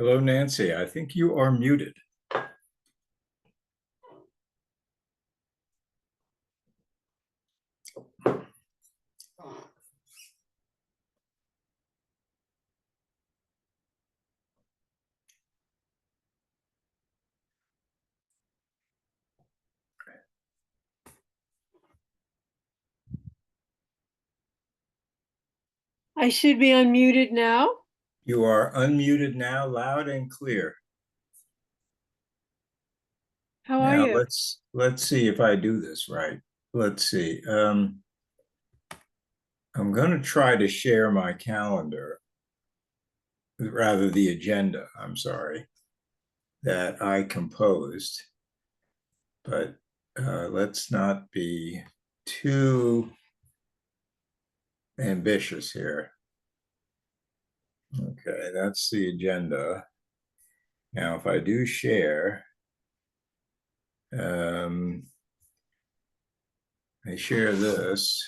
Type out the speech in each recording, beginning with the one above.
Hello, Nancy. I think you are muted. I should be unmuted now. You are unmuted now, loud and clear. How are Now you? let's see if I do this right. Let's see. I'm going to try to share my calendar, rather the agenda, I'm sorry, that I composed. But let's not be too ambitious here. Okay, that's the agenda. Now, if I do share, I share this,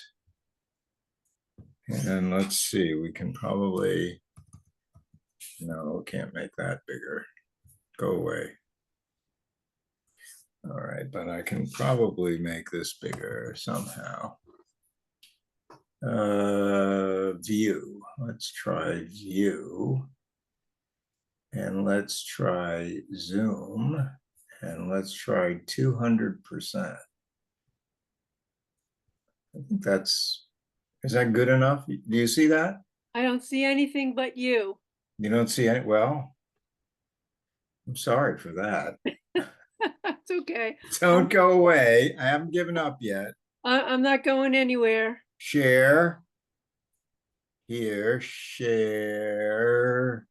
and let's see, we can probably, no, can't make that bigger. Go away. All right, but I can probably make this bigger somehow. View, let's try view. And let's try zoom. And let's try 200%. I think is that good enough? Do you see that? I don't see anything but you. You don't see any, well, I'm sorry for that. That's okay. Don't go away. I haven't given up yet. I'm not going anywhere. Share. Here, share.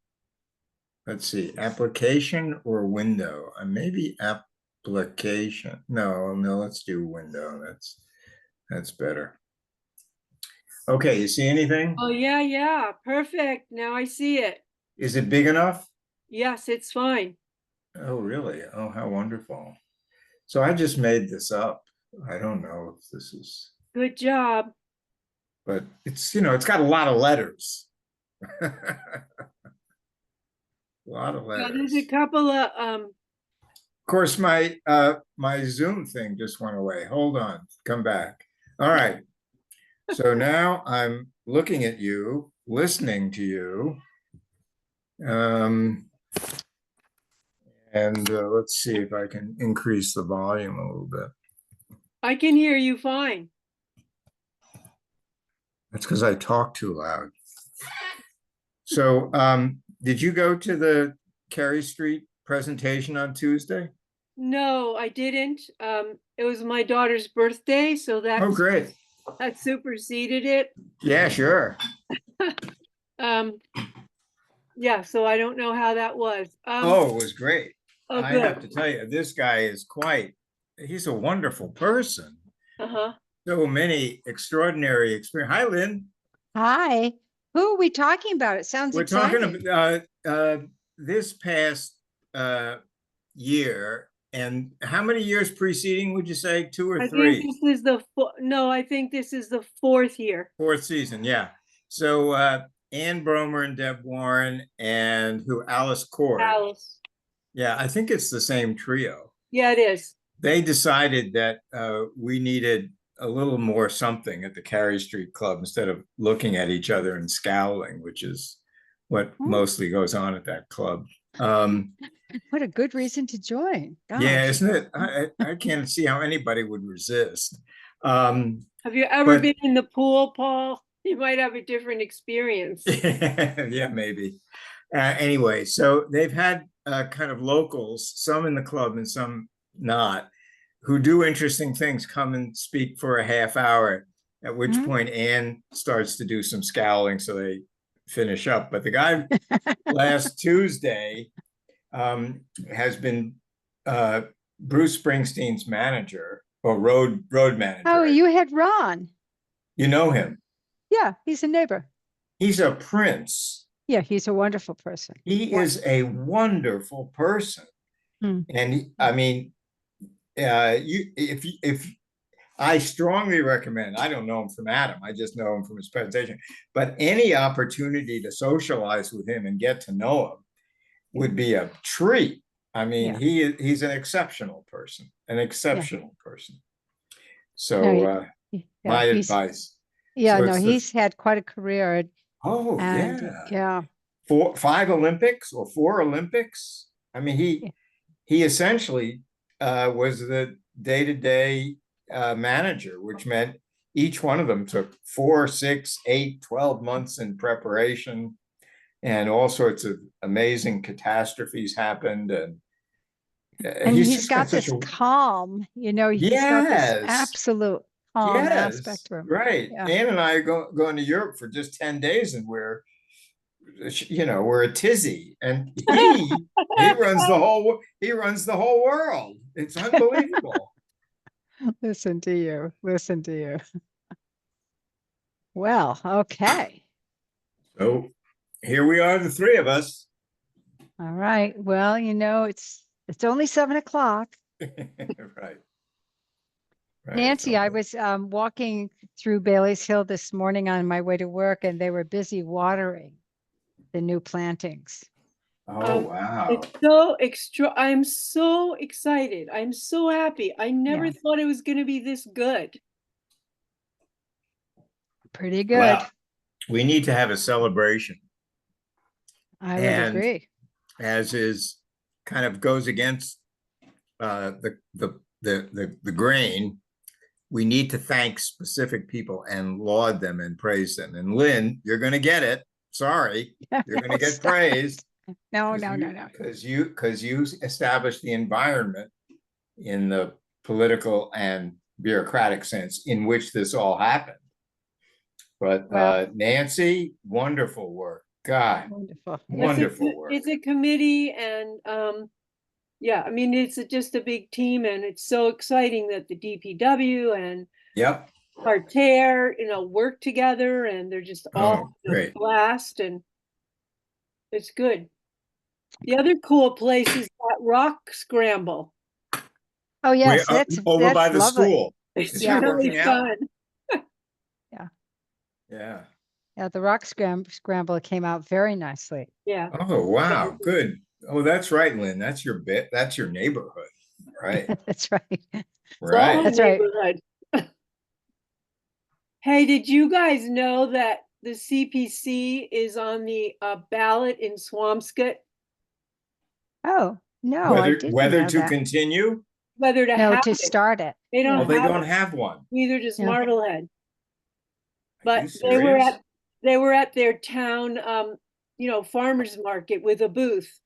Let's see, application or window? Maybe application. No, let's do window. That's better. Okay, you see anything? Oh, yeah. Perfect. Now I see it. Is it big enough? Yes, it's fine. Oh, really? Oh, how wonderful. So I just made this up. I don't know if this is, Good job. but it's got a lot of letters. A lot of Yeah, letters. there's a couple of Of course, my Zoom thing just went away. Hold on, come back. All right. So now I'm looking at you, listening to you. And let's see if I can increase the volume a little bit. I can hear you fine. That's because I talk too loud. So did you go to the Carey Street presentation on Tuesday? No, I didn't. It was my daughter's birthday, so Oh, great. that superseded it. Yeah, sure. Yeah, so I don't know how that was. Oh, it was great. Oh, I good. have to tell you, this guy is he's a wonderful person. Uh-huh. So many extraordinary experience. Hi, Lynn. Hi. Who are we talking about? It sounds We're exciting. talking about this past year, and how many years preceding would you say? 2 or 3? I think this is I think this is the fourth year. Fourth season, yeah. So Ann Bromer and Deb Warren and Alice Cord. Alice. Yeah, I think it's the same trio. Yeah, it is. They decided that we needed a little more something at the Carey Street Club instead of looking at each other and scowling, which is what mostly goes on at that club. What a good reason to join. Gosh. Yeah, isn't it? I can't see how anybody would resist. Have you ever been in the pool, Paul? You might have a different experience. Yeah, maybe. Anyway, so they've had kind of locals, some in the club and some not, who do interesting things, come and speak for a half hour, at which point Anne starts to do some scowling, so they finish up. But the guy last Tuesday has been Bruce Springsteen's manager or road manager. Oh, you had Ron. You know him? Yeah, he's a neighbor. He's a prince. Yeah, he's a wonderful person. He is a wonderful person. And I mean, if I strongly recommend, I don't know him from Adam, I just know him from his presentation, but any opportunity to socialize with him and get to know him, would be a treat. I mean, Yeah. he's an exceptional person, an exceptional person. So No, yeah, my he's advice. yeah, So no, it's the he's had quite a career oh and yeah, yeah, 5 Olympics or 4 Olympics. I mean, yeah. he essentially was the day-to-day manager, which meant each one of them took 4, 6, 8, 12 months in preparation, and all sorts of amazing catastrophes happened. And And he's he's just got got such this a calm, he's got this yes, absolute calm yes, aspect to him. right. Yeah. Ann and I are going to Europe for just 10 days, and we're a tizzy, and he runs the whole world. It's unbelievable. Listen to you. Listen to you. Well, okay. So here we are, the three of us. All right. Well, it's only 7 o'clock. Right. Right. Nancy, I was walking through Bailey's Hill this morning on my way to work, and they were busy watering the new plantings. Oh, wow. It's so extra. I'm so excited. I'm so happy. I never Yeah. thought it was going to be this good. Pretty good. Well, we need to have a celebration. I would And agree. as is kind of goes against the grain, we need to thank specific people and laud them and praise them. And Lynn, you're going to get it. Sorry, you're going to get Stop. praise. No. Because you established the environment in the political and bureaucratic sense in which this all happened. But Well, Nancy, wonderful work. God, wonderful. wonderful work. It's a committee, and yeah, I mean, it's just a big team, and it's so exciting that the DPW and Yep. Parterre, work together, and they're just all Great. blast, and it's good. The other cool place is that rock scramble. Oh yes, Over by that's the lovely. school. It's Is he really working out? fun. Yeah. Yeah, the rock scramble came out very nicely. Yeah. Oh, wow. Good. Oh, that's right, Lynn. That's your bit. That's your neighborhood. Right. That's right. It's all Right. That's right. neighborhood. Hey, did you guys know that the CPC is on the ballot in Swampscott? Oh, no, I didn't Whether know to that. continue? Whether to No, have to it. start it. They Yeah. Oh, don't they have don't it. have one. Neither does Yeah. Marblehead. Are you But they serious? were at their town farmers market with a booth.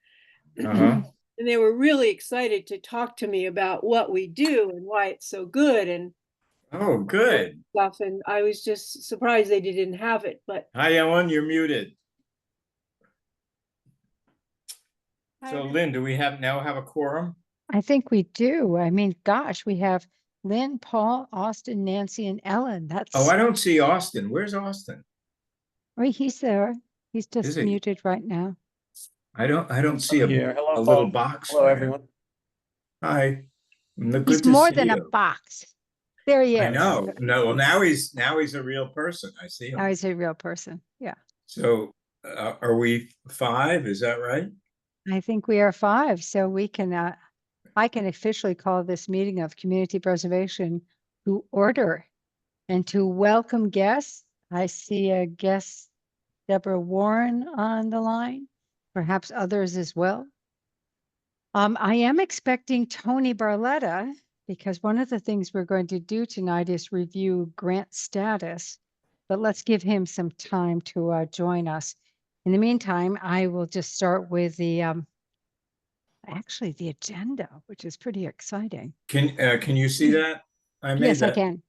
Uh-huh. And they were really excited to talk to me about what we do and why it's so good and Oh, good. stuff. And I was just surprised they didn't have it. But Hi, Ellen, you're muted. So, Lynn, do we now have a quorum? I think we do. I mean, gosh, we have Lynn, Paul, Austin, Nancy, and Ellen. Oh, I don't see Austin. Where's Austin? Wait, he's there. He's Is just he? muted right now. I don't see Here. Hello, a little Paul. box. Hello, for him. everyone. Hi. Good He's to more see than a you. box. There he is. I know. No, well, now he's a real person. I see Now him. he's a real person. Yeah. So, are we 5? Is that right? I think we are 5. So we can, I can officially call this meeting of community preservation to order and to welcome guests. I see a guest, Deborah Warren, on the line, perhaps others as well. I am expecting Tony Barletta because one of the things we're going to do tonight is review grant status, but let's give him some time to join us. In the meantime, I will just start with the actually the agenda, which is pretty exciting. Can you see that? I made Yes, I that. can.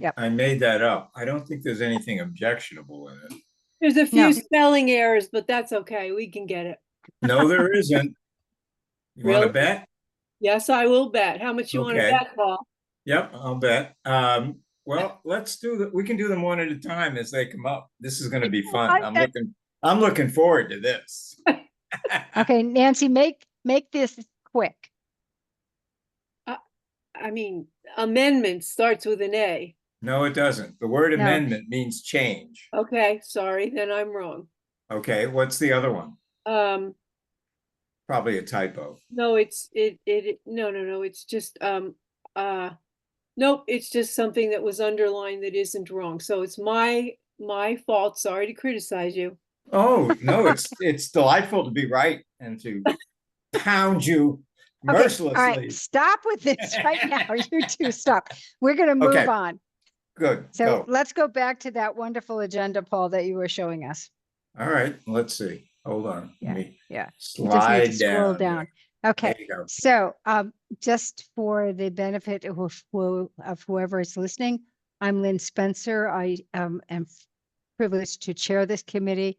Yep. I made that up. I don't think there's anything objectionable in it. there's a No. few spelling errors, but that's okay. We can get it. No, there isn't. You want to Really? bet? Yes, I will bet. How much you want to Okay. bet, Paul? Yep, I'll bet. Well, we can do them one at a time as they come up. This is going to be fun. I'm looking forward to this. Okay, Nancy, make this quick. I mean, amendment starts with an A. No, it doesn't. The word No. amendment means change. Okay, sorry, then I'm wrong. Okay, what's the other one? Probably a typo. No, no, it's just, nope, it's just something that was underlined that isn't wrong. So it's my fault. Sorry to criticize you. Oh, no, it's delightful to be right and to pound you Okay, all mercilessly. right, stop with this right now. You two stop. We're gonna move Okay. on. Good, So go. let's go back to that wonderful agenda, Paul, that you were showing us. All right, let's see. Hold on. Yeah, Let me yeah. You just need to slide scroll down. down. There Okay, you go. so just for the benefit of whoever is listening, I'm Lynn Spencer. I am privileged to chair this committee.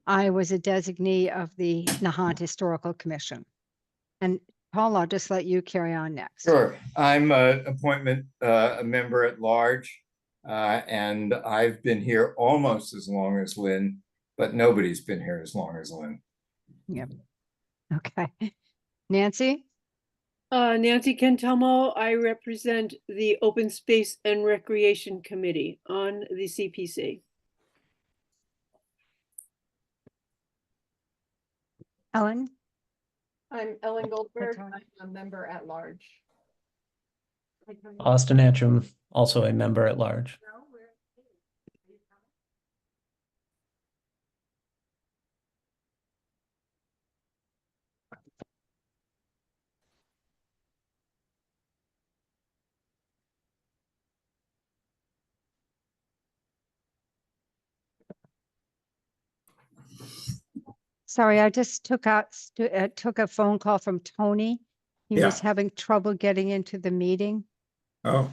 I was a designee of the Nahant Historical Commission. And Paul, I'll just let you carry on next. Sure. I'm a member at large, and I've been here almost as long as Lynn, but nobody's been here as long as Lynn. Yep. Okay. Nancy? Nancy Kentelmo, I represent the Open Space and Recreation Committee on the CPC. Ellen? I'm Ellen Goldberg. Tony. I'm a member at large. Austin Antrim, also a member at large. Sorry, I just took a phone call from Tony. He was Yeah. having trouble getting into the meeting. Oh,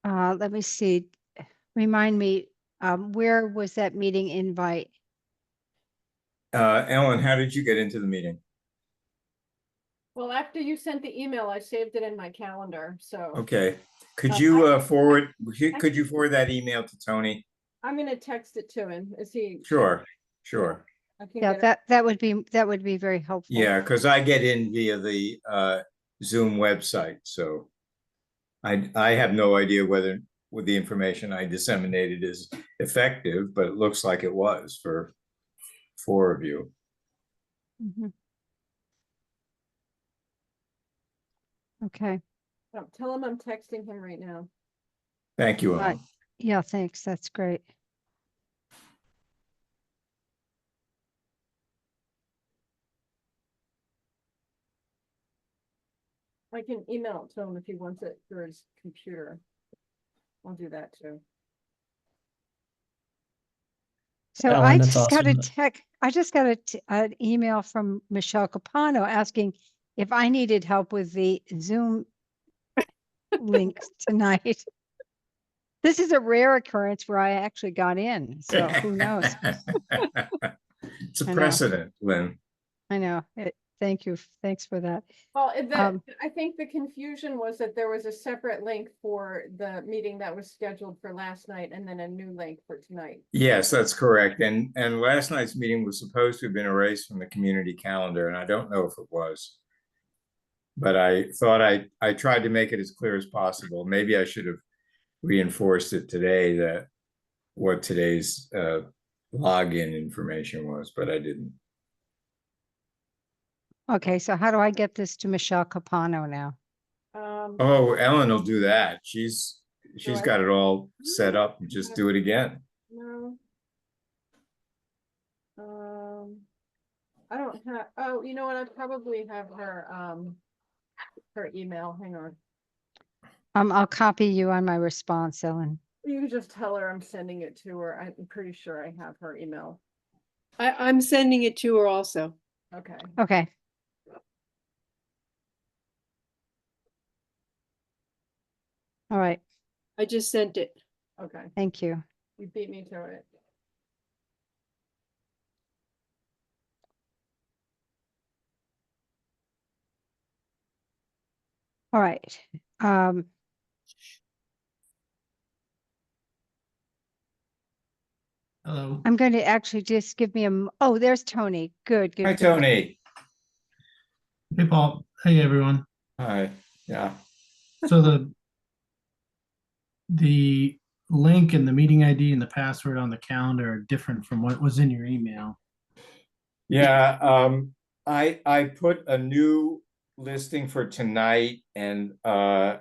Let me see. Remind me, where was that meeting invite? Ellen, how did you get into the meeting? Well, after you sent the email, I saved it in my calendar, so Okay. Could I- you could you forward that email to Tony? I'm gonna text it to him. Is he? Sure, sure. I can Yeah, get it. that would be very helpful. Yeah, because I get in via the Zoom website, so I have no idea whether with the information I disseminated is effective, but it looks like it was for 4 of you. Mhm. Okay. Tell him I'm texting him right now. Thank you, Right. Ellen. Yeah, thanks. That's great. I can email it to him if he wants it through his computer. I'll do that too. So Ellen, I that's just got a awesome. I just got an email from Michelle Capano asking if I needed help with the Zoom links tonight. This is a rare occurrence where I actually got in, so who knows? It's a I know. precedent, Lynn. I know. Thank you. Thanks for that. Well, Um, I think the confusion was that there was a separate link for the meeting that was scheduled for last night and then a new link for tonight. Yes, that's correct. And last night's meeting was supposed to have been erased from the community calendar, and I don't know if it was. But I thought I tried to make it as clear as possible. Maybe I should have reinforced it today that what today's login information was, but I didn't. Okay, so how do I get this to Michelle Capano now? Oh, Ellen will do that. She's I- got it all set up. Just do it again. No. I don't have, oh, you know what? I probably have her email. Hang on. I'll copy you on my response, Ellen. You can just tell her I'm sending it to her. I'm pretty sure I have her email. I'm sending it to her also. Okay. Okay. All right. I just sent it. Okay. Thank you. You beat me to it. All right. Hello. I'm going to actually just give me oh, there's Tony. Good, Hi, good, good. Tony. Hey, Paul. Hey, everyone. Hi. Yeah. So the link and the meeting ID and the password on the calendar are different from what was in your email. Yeah, I put a new listing for tonight and I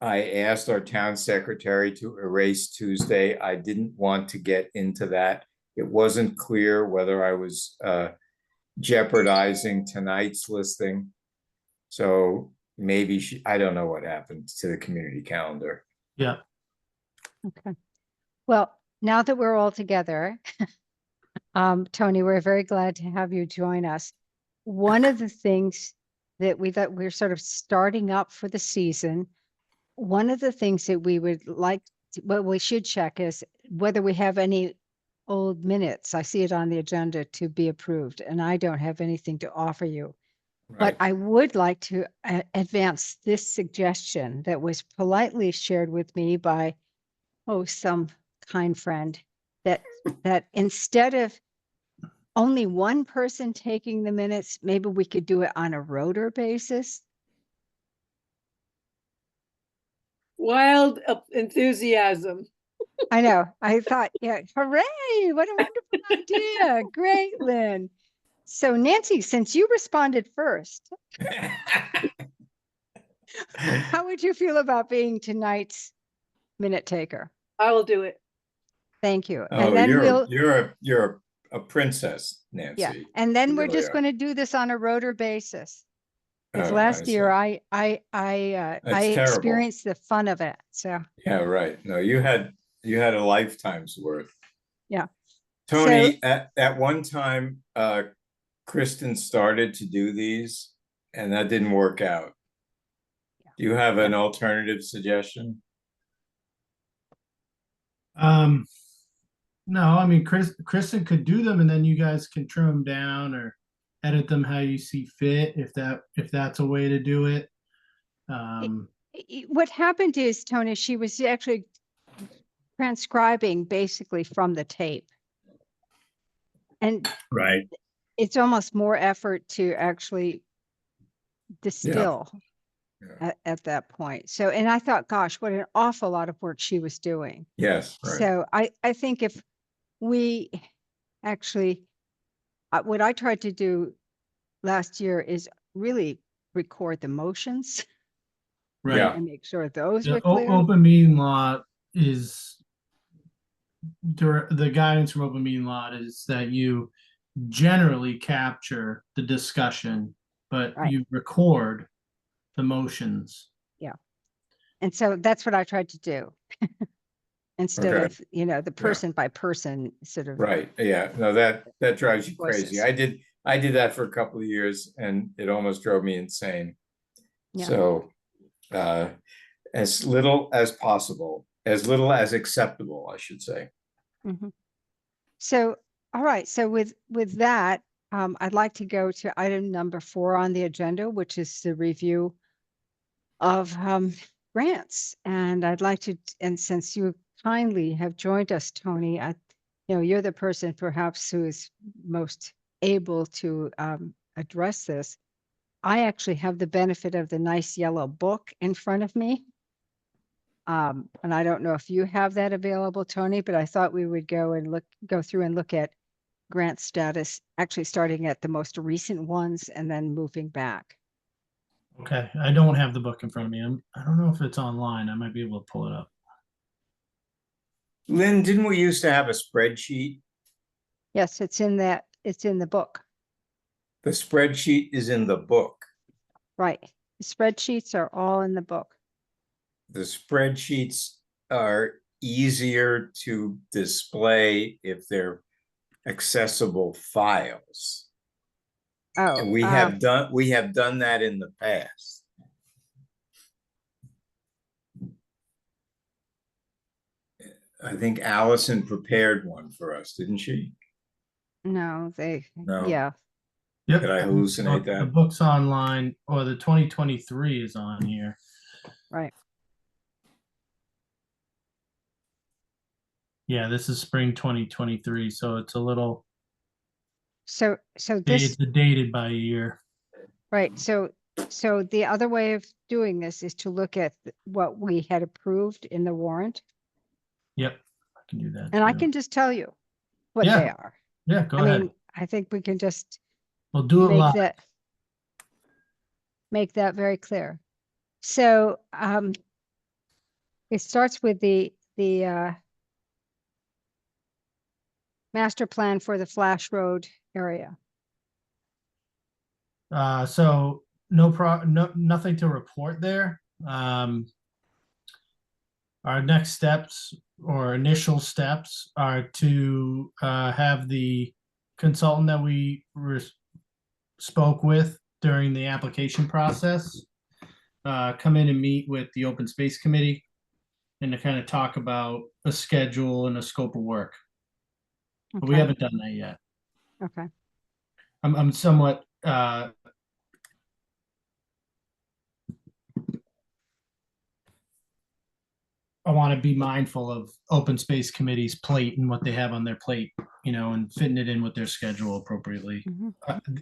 asked our town secretary to erase Tuesday. I didn't want to get into that. It wasn't clear whether I was jeopardizing tonight's listing. So maybe I don't know what happened to the community calendar. Yeah. Okay. Well, now that we're all together, Tony, we're very glad to have you join us. One of the things that we're sort of starting up for the season, one of the things that we would like, what we should check is whether we have any old minutes. I see it on the agenda to be approved, and I don't have anything to offer you. But Right. I would like to advance this suggestion that was politely shared with me by, some kind friend, that instead of only one person taking the minutes, maybe we could do it on a rotor basis. Wild enthusiasm. I know. I thought, yeah, hooray, what a wonderful idea. Great, Lynn. So Nancy, since you responded first, how would you feel about being tonight's minute taker? I will do it. Thank you. Oh, And then you're a princess, Nancy. yeah, and then You we're really just are. going to do this on a rotor basis. Because Oh, last I year see. I That's terrible. experienced the fun of it. So Yeah, right. No, you had a lifetime's worth. yeah. Tony, at one time, Kristen started to do these and that didn't work out. Do you have an alternative suggestion? No, I mean, Kristen could do them, and then you guys can trim them down or edit them how you see fit, if that's a way to do it. What happened is, Tony, she was actually transcribing basically from the tape. And Right. it's almost more effort to actually distill at that point. So, and I thought, gosh, what an awful lot of work she was doing. Yes, right. So I think if we actually, what I tried to do last year is really record the motions Right. Yeah. and make sure those The were clear. open meeting law is the guidance from open meeting law is that you generally capture the discussion, but Right. you record the motions. Yeah. And so that's what I tried to do. Instead Okay. of, the person by person sort of. Right. Yeah. No, that drives you Voices. crazy. I did that for a couple of years and it almost drove me insane. Yeah. So as little as possible, as little as acceptable, I should say. Mhm. So, all right. So with that, I'd like to go to item number 4 on the agenda, which is the review of grants. And I'd like to, and since you kindly have joined us, Tony, you're the person perhaps who is most able to address this. I actually have the benefit of the nice yellow book in front of me. And I don't know if you have that available, Tony, but I thought we would go through and look at grant status, actually starting at the most recent ones and then moving back. Okay, I don't have the book in front of me. I don't know if it's online. I might be able to pull it up. Lynn, didn't we used to have a spreadsheet? Yes, it's in the book. The spreadsheet is in the book. Right. The spreadsheets are all in the book. The spreadsheets are easier to display if they're accessible files. Oh, And we have done that in the past. I think Allison prepared one for us, didn't she? no, No. yeah. Yep. Did I hallucinate The that? book's online, or the 2023 is on here. Right. Yeah, this is spring 2023, so it's a little, So this, it's dated by a year. right. So the other way of doing this is to look at what we had approved in the warrant. Yep, I can do that. And I too. can just tell you what Yeah, they are. Yeah, go I ahead. mean, I think we can just We'll do it live. make that very clear. So, it starts with the master plan for the Flash Road area. So nothing to report there. Our next steps or initial steps are to have the consultant that we spoke with during the application process come in and meet with the Open Space Committee and to kind of talk about a schedule and a scope of work. But we Okay. haven't done that yet. Okay. I'm somewhat I want to be mindful of Open Space Committee's plate and what they have on their plate, and fitting it in with their schedule appropriately. Mhm.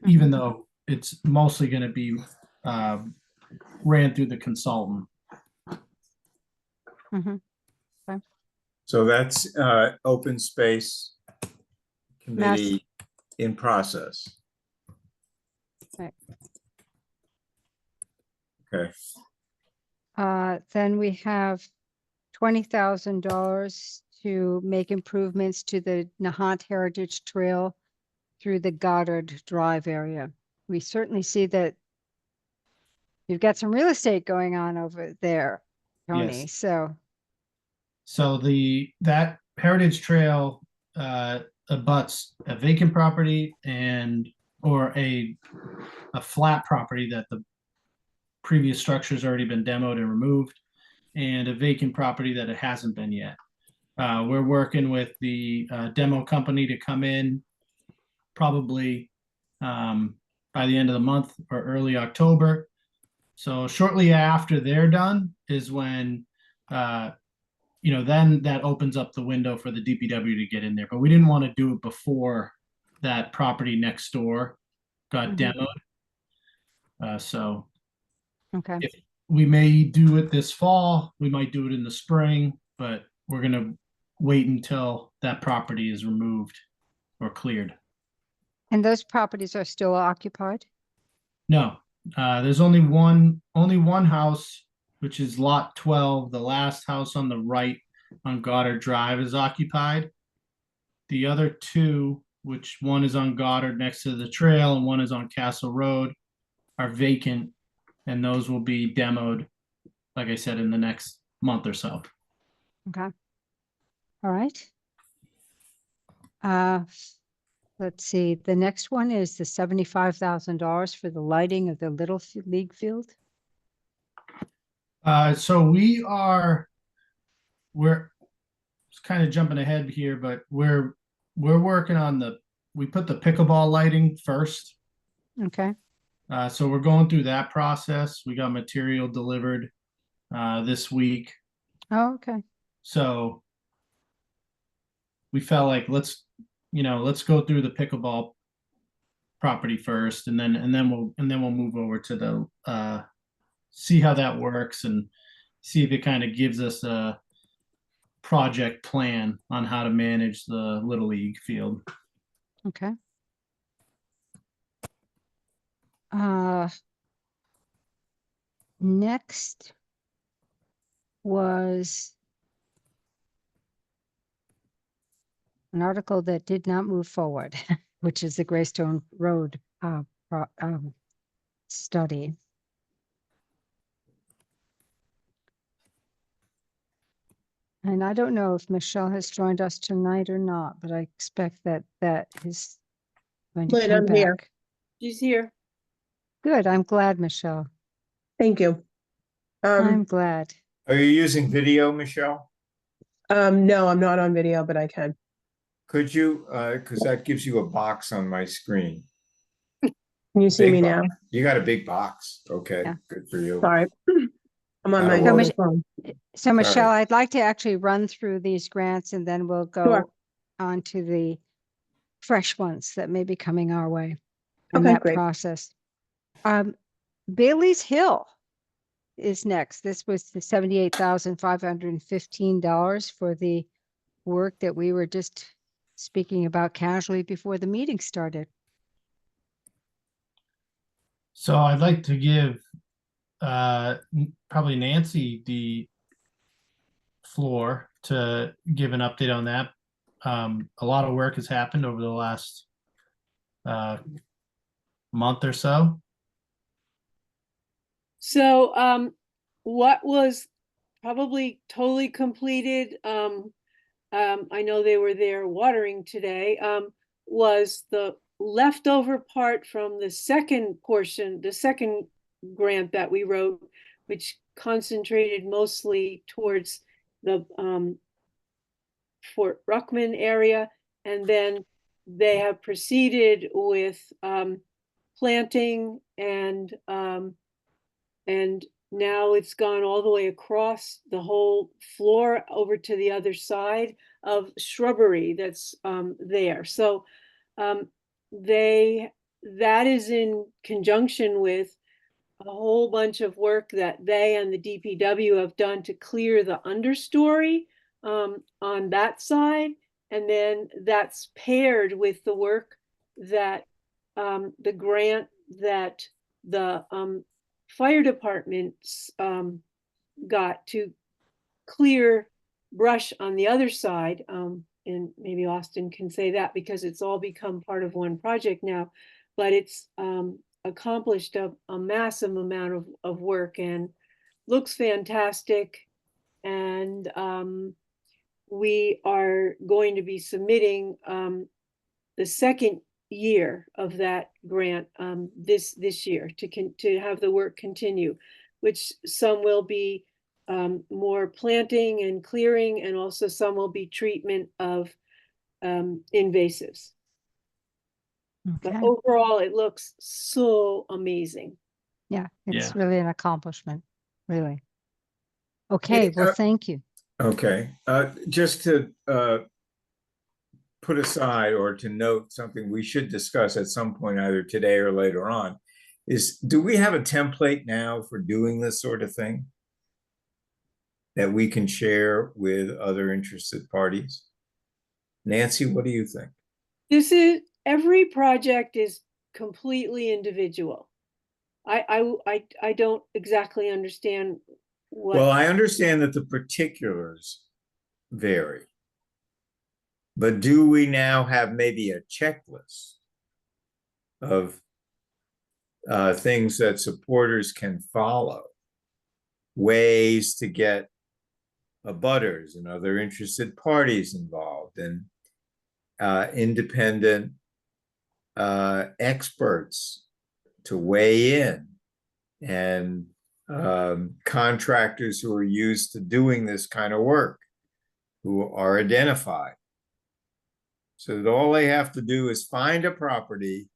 Even though it's mostly going to be ran through the consultant. Mhm. So that's open space committee in process. Right. Okay. Then we have $20,000 to make improvements to the Nahant Heritage Trail through the Goddard Drive area. We certainly see that you've got some real estate going on over there, Tony. Yes. So That Heritage Trail abuts a vacant property or a flat property that the previous structure's already been demoed and removed, and a vacant property that it hasn't been yet. We're working with the demo company to come in probably by the end of the month or early October. So shortly after they're done is when, then that opens up the window for the DPW to get in there. But we didn't want to do it before that property next door got Mhm. demoed. So okay. if we may do it this fall, we might do it in the spring, but we're going to wait until that property is removed or cleared. And those properties are still occupied? No, there's only one house, which is lot 12. The last house on the right on Goddard Drive is occupied. The other two, which one is on Goddard next to the trail and one is on Castle Road, are vacant, and those will be demoed, like I said, in the next month or so. Okay. All right. Let's see. The next one is the $75,000 for the lighting of the Little League field. So we're kind of jumping ahead here, but we're working on we put the pickleball lighting first. Okay. So we're going through that process. We got material delivered this week. Oh, okay. So we felt like let's go through the pickleball property first, and then we'll move over to the see how that works and see if it kind of gives us a project plan on how to manage the Little League field. Okay. Next was an article that did not move forward, which is the Greystone Road study. And I don't know if Michelle has joined us tonight or not, but I expect that is going to Lynn, come I'm back. here. She's here. Good. I'm glad, Michelle. Thank you. I'm glad. Are you using video, Michelle? No, I'm not on video, but I can. Could you, because that gives you a box on my screen. Can you see Big me box. now? You got a big box. Okay, Yeah. good for you. Sorry. I'm on Not my a mobile worry. phone. So Michelle, Sorry. I'd like to actually run through these grants and then we'll go Sure. on to the fresh ones that may be coming our way in Okay, that great. process. Bailey's Hill is next. This was the $78,515 for the work that we were just speaking about casually before the meeting started. So I'd like to give probably Nancy the floor to give an update on that. A lot of work has happened over the last month or so. So, what was probably totally completed, I know they were there watering today, was the leftover part from the second portion, the second grant that we wrote, which concentrated mostly towards the, Fort Ruckman area. And then they have proceeded with, planting and now it's gone all the way across the whole floor over to the other side of shrubbery that's there. So that is in conjunction with a whole bunch of work that they and the DPW have done to clear the understory on that side. And then that's paired with the work that the grant that the fire departments got to clear brush on the other side. And maybe Austin can say that because it's all become part of one project now, but it's accomplished a massive amount of work and looks fantastic. And we are going to be submitting the second year of that grant this year to have the work continue, which some will be more planting and clearing, and also some will be treatment of invasives. But Okay. overall, it looks so amazing. Yeah, it's Yeah. really an accomplishment, really. Okay, well, thank you. Okay, just to put aside or to note something we should discuss at some point, either today or later on, is do we have a template now for doing this sort of thing that we can share with other interested parties? Nancy, what do you think? Every project is completely individual. I don't exactly understand what. Well, I understand that the particulars vary, but do we now have maybe a checklist of things that supporters can follow, ways to get abutters and other interested parties involved, and independent experts to weigh in, and contractors who are used to doing this kind of work who are identified, so that all they have to do is find a property,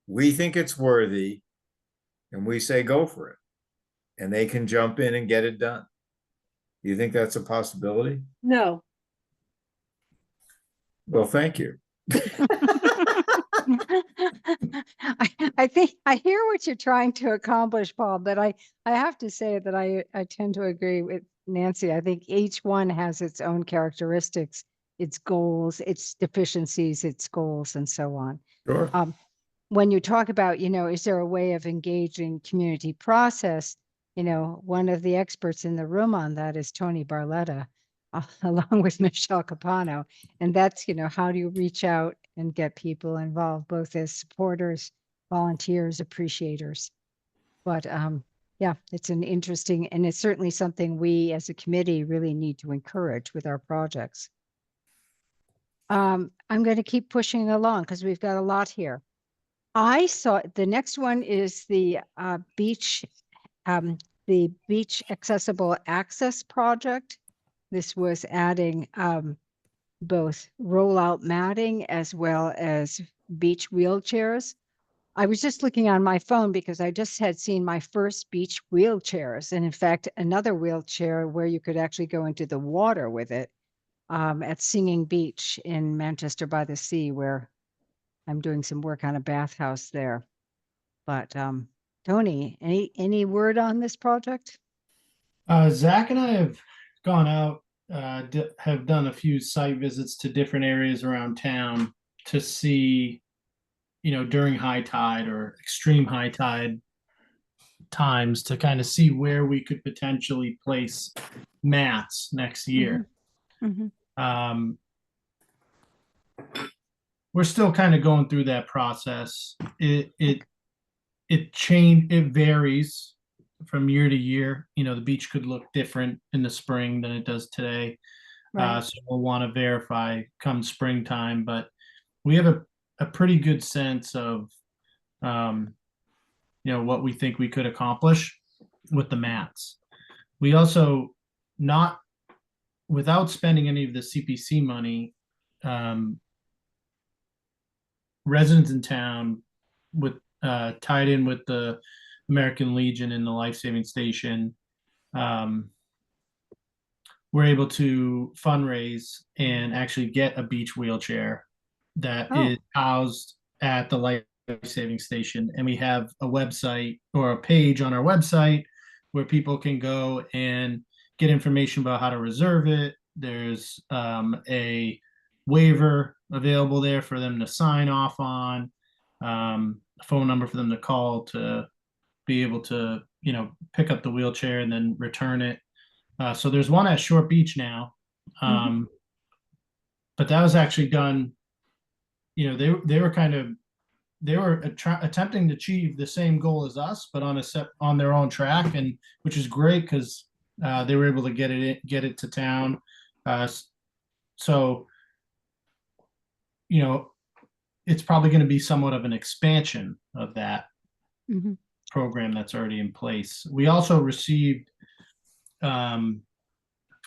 we think it's worthy, and we say go for it, and they can jump in and get it done. Do you think that's a possibility? No. Well, thank you. I think I hear what you're trying to accomplish, Paul, but I have to say that I tend to agree with Nancy. I think each one has its own characteristics, its goals, its deficiencies, its goals, and so on. Sure. When you talk about, is there a way of engaging community process? One of the experts in the room on that is Tony Barletta, along with Michelle Capano. And that's, how do you reach out and get people involved, both as supporters, volunteers, appreciators. But yeah, it's an interesting, and it's certainly something we as a committee really need to encourage with our projects. I'm going to keep pushing along because we've got a lot here. I saw the next one is the beach accessible access project. This was adding both rollout matting as well as beach wheelchairs. I was just looking on my phone because I just had seen my first beach wheelchairs, and in fact, another wheelchair where you could actually go into the water with it at Singing Beach in Manchester by the Sea, where I'm doing some work on a bathhouse there. But Tony, any word on this project? Zach and I have gone out have done a few site visits to different areas around town to see, during high tide or extreme high tide times, to kind of see where we could potentially place mats next year. Mhm. Um, we're still kind of going through that process. It varies from year to year. The beach could look different in the spring than it does today. Right. So we'll want to verify come springtime, but we have a pretty good sense of what we think we could accomplish with the mats. We also, not without spending any of the CPC money, residents in town with tied in with the American Legion and the Life Saving Station, we're able to fundraise and actually get a beach wheelchair that Oh. is housed at the Life Saving Station. And we have a website or a page on our website where people can go and get information about how to reserve it. There's a waiver available there for them to sign off on, a phone number for them to call to be able to, pick up the wheelchair and then return it. So there's one at Short Beach now. But that was actually done, they were attempting to achieve the same goal as us, but on their own track, and which is great because they were able to get it to town. So it's probably going to be somewhat of an expansion of that Mhm. program that's already in place. We also received,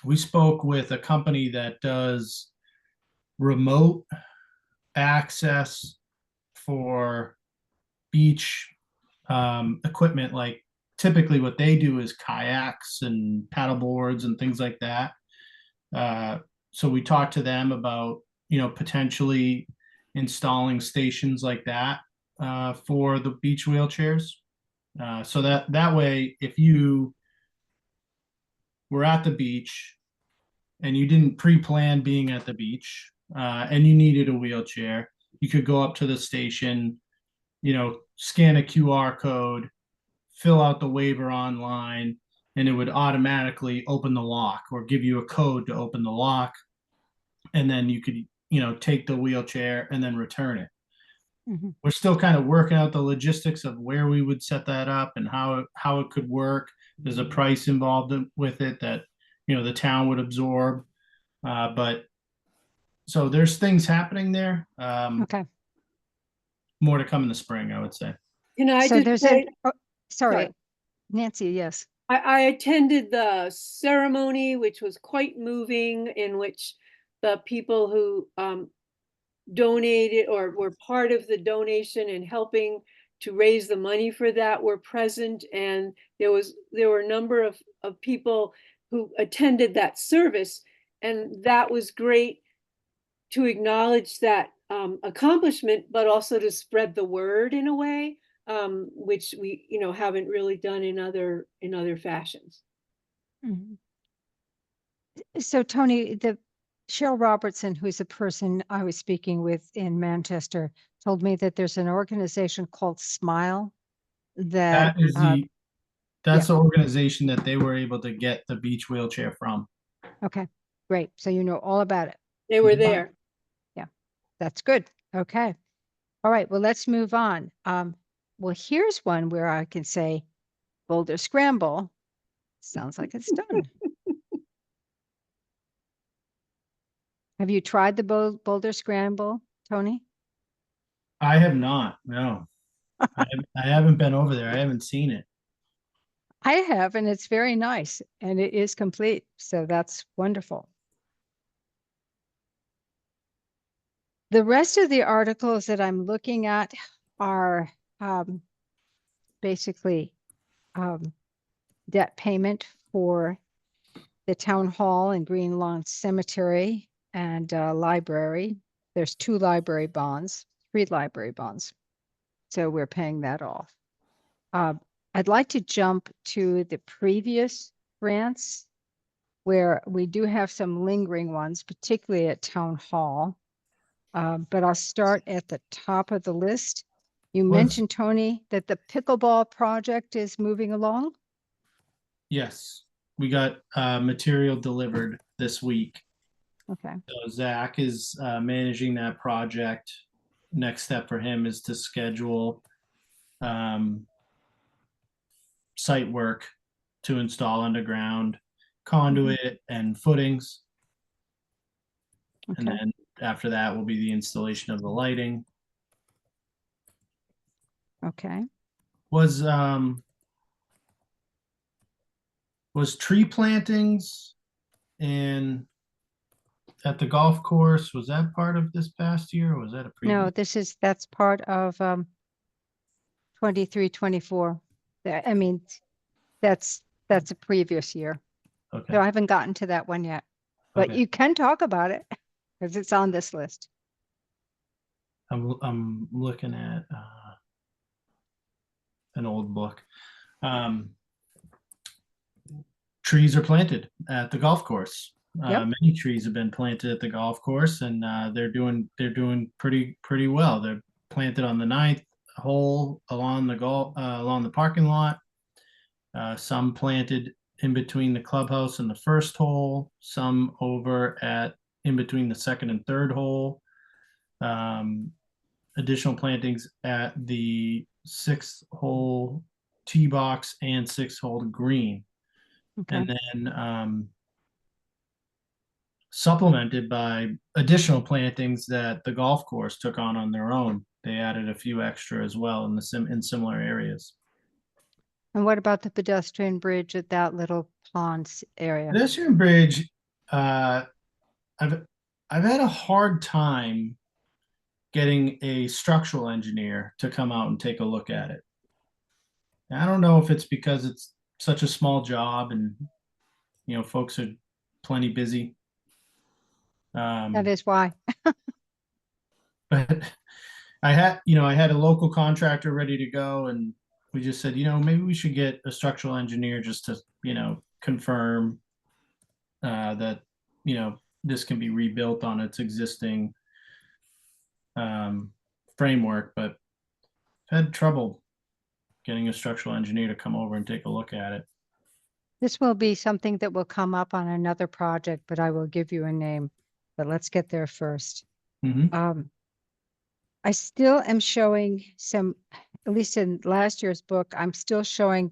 we spoke with a company that does remote access for beach equipment. Like typically what they do is kayaks and paddle boards and things like that. So we talked to them about, potentially installing stations like that for the beach wheelchairs. So that way, if you were at the beach and you didn't pre-plan being at the beach and you needed a wheelchair, you could go up to the station, scan a QR code, fill out the waiver online, and it would automatically open the lock or give you a code to open the lock. And then you could, take the wheelchair and then return it. Mhm. We're still kind of working out the logistics of where we would set that up and how it could work. There's a price involved with it that, the town would absorb. But so there's things happening there. Okay. More to come in the spring, I would say. Can I So just there's say, sorry, sorry. Nancy, yes. I attended the ceremony, which was quite moving, in which the people who donated or were part of the donation and helping to raise the money for that were present. And there were a number of people who attended that service. And that was great to acknowledge that accomplishment, but also to spread the word in a way, which we, haven't really done in other fashions. Mhm. So Tony, the Cheryl Robertson, who's a person I was speaking with in Manchester, told me that there's an organization called Smile that That is that's yeah. the organization that they were able to get the beach wheelchair from. Okay, great. So you know all about it. They were there. That's good. Okay. All right. Well, let's move on. Well, here's one where I can say Boulder Scramble. Sounds like it's done. Have you tried the Boulder Scramble, Tony? I have not. No, I haven't been over there. I haven't seen it. I have, and it's very nice, and it is complete. So that's wonderful. The rest of the articles that I'm looking at are basically debt payment for the town hall and Green Lawn Cemetery and library. There's 2 library bonds, 3 library bonds. So we're paying that off. I'd like to jump to the previous grants where we do have some lingering ones, particularly at Town Hall. But I'll start at the top of the list. You Was- mentioned, Tony, that the pickleball project is moving along. Yes, we got material delivered this week. Okay, So Zach is managing that project. Next step for him is to schedule site work to install underground conduit and footings. And okay. then after that will be the installation of the lighting. Okay. Was tree plantings and at the golf course, was that part of this past year or was that a No, previous? that's part of 23, 24. I mean, that's a previous year. Okay, So I haven't gotten to that one yet, but okay. you can talk about it because it's on this list. I'm looking at an old book. Trees are planted at the golf course. Yep. Many trees have been planted at the golf course, and they're doing pretty well. They're planted on the 9th hole along the parking lot. Some planted in between the clubhouse and the first hole. Some over at in between the second and third hole. Additional plantings at the 6th hole tee box and 6th hole green. Okay. And then supplemented by additional plantings that the golf course took on their own. They added a few extra as well in in similar areas. And what about the pedestrian bridge at that little ponds area? Pedestrian bridge, I've had a hard time getting a structural engineer to come out and take a look at it. I don't know if it's because it's such a small job and folks are plenty busy. That is why. But I had a local contractor ready to go, and we just said, maybe we should get a structural engineer just to, confirm that, this can be rebuilt on its existing framework, but had trouble getting a structural engineer to come over and take a look at it. This will be something that will come up on another project, but I will give you a name. But let's get there first. Mhm. I still am showing some, at least in last year's book, I'm still showing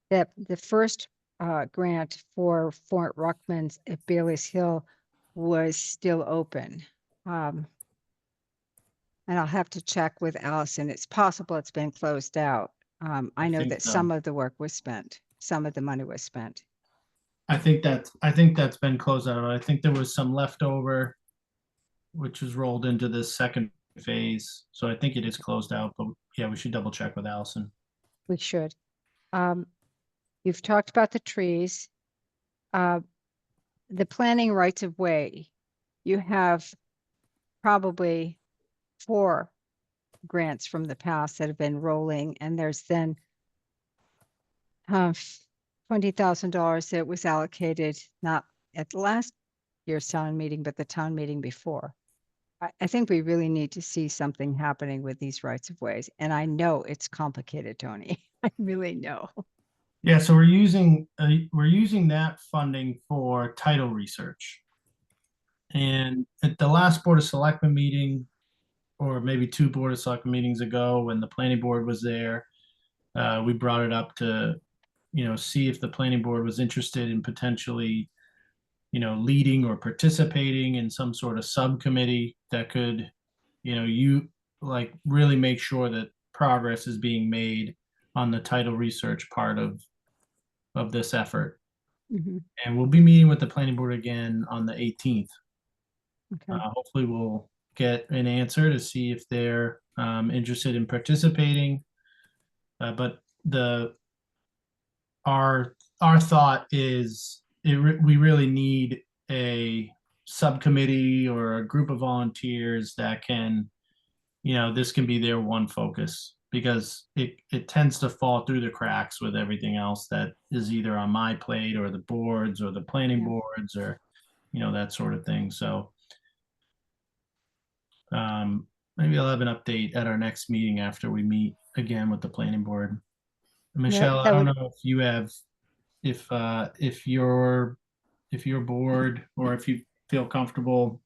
that the first grant for Fort Ruckman's at Bailey's Hill was still open. And I'll have to check with Allison. It's possible it's been closed out. I know think that so. some of the work was spent, some of the money was spent. I think that's been closed out. I think there was some leftover, which was rolled into this second phase. So I think it is closed out, but yeah, we should double check with Allison. We should. You've talked about the trees. The planning rights of way. You have probably 4 grants from the past that have been rolling, and there's then $20,000 that was allocated not at the last year's town meeting, but the town meeting before. I think we really need to see something happening with these rights of ways. And I know it's complicated, Tony. I really know. Yeah, so we're using that funding for title research. And at the last Board of Selectmen meeting, or maybe 2 Board of Selectmen meetings ago, when the planning board was there, we brought it up to, see if the planning board was interested in potentially, leading or participating in some sort of subcommittee that could, really make sure that progress is being made on the title research part of this effort. Mhm. And we'll be meeting with the planning board again on the 18th. Okay. Hopefully we'll get an answer to see if they're interested in participating. But our thought is we really need a subcommittee or a group of volunteers that can, this can be their one focus. because it tends to fall through the cracks with everything else that is either on my plate or the boards or the planning Yeah. boards or, that sort of thing. So maybe I'll have an update at our next meeting after we meet again with the planning board. Michelle, I that don't would- know if you have, if your board, or if you feel comfortable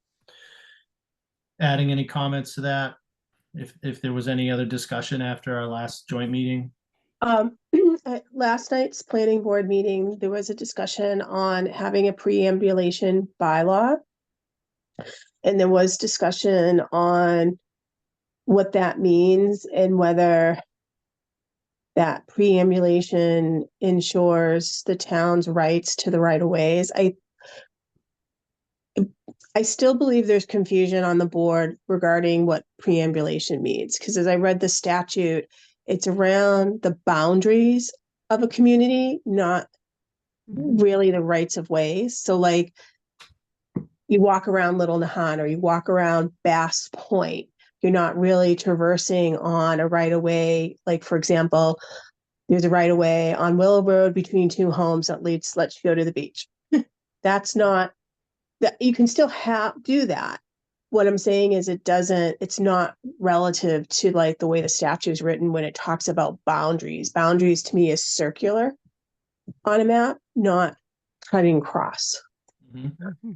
adding any comments to that, if there was any other discussion after our last joint meeting. At last night's planning board meeting, there was a discussion on having a preambulation bylaw. And there was discussion on what that means and whether that preambulation ensures the town's rights to the right of ways. I still believe there's confusion on the board regarding what preambulation means, because as I read the statute, it's around the boundaries of a community, not really the rights of ways. So like you walk around Little Nahant or you walk around Bass Point, you're not really traversing on a right of way. Like, for example, there's a right of way on Willow Road between two homes that lets you go to the beach. That's not that you can still do that. What I'm saying is it's not relative to like the way the statute is written when it talks about boundaries. Boundaries to me is circular on a map, not cutting across.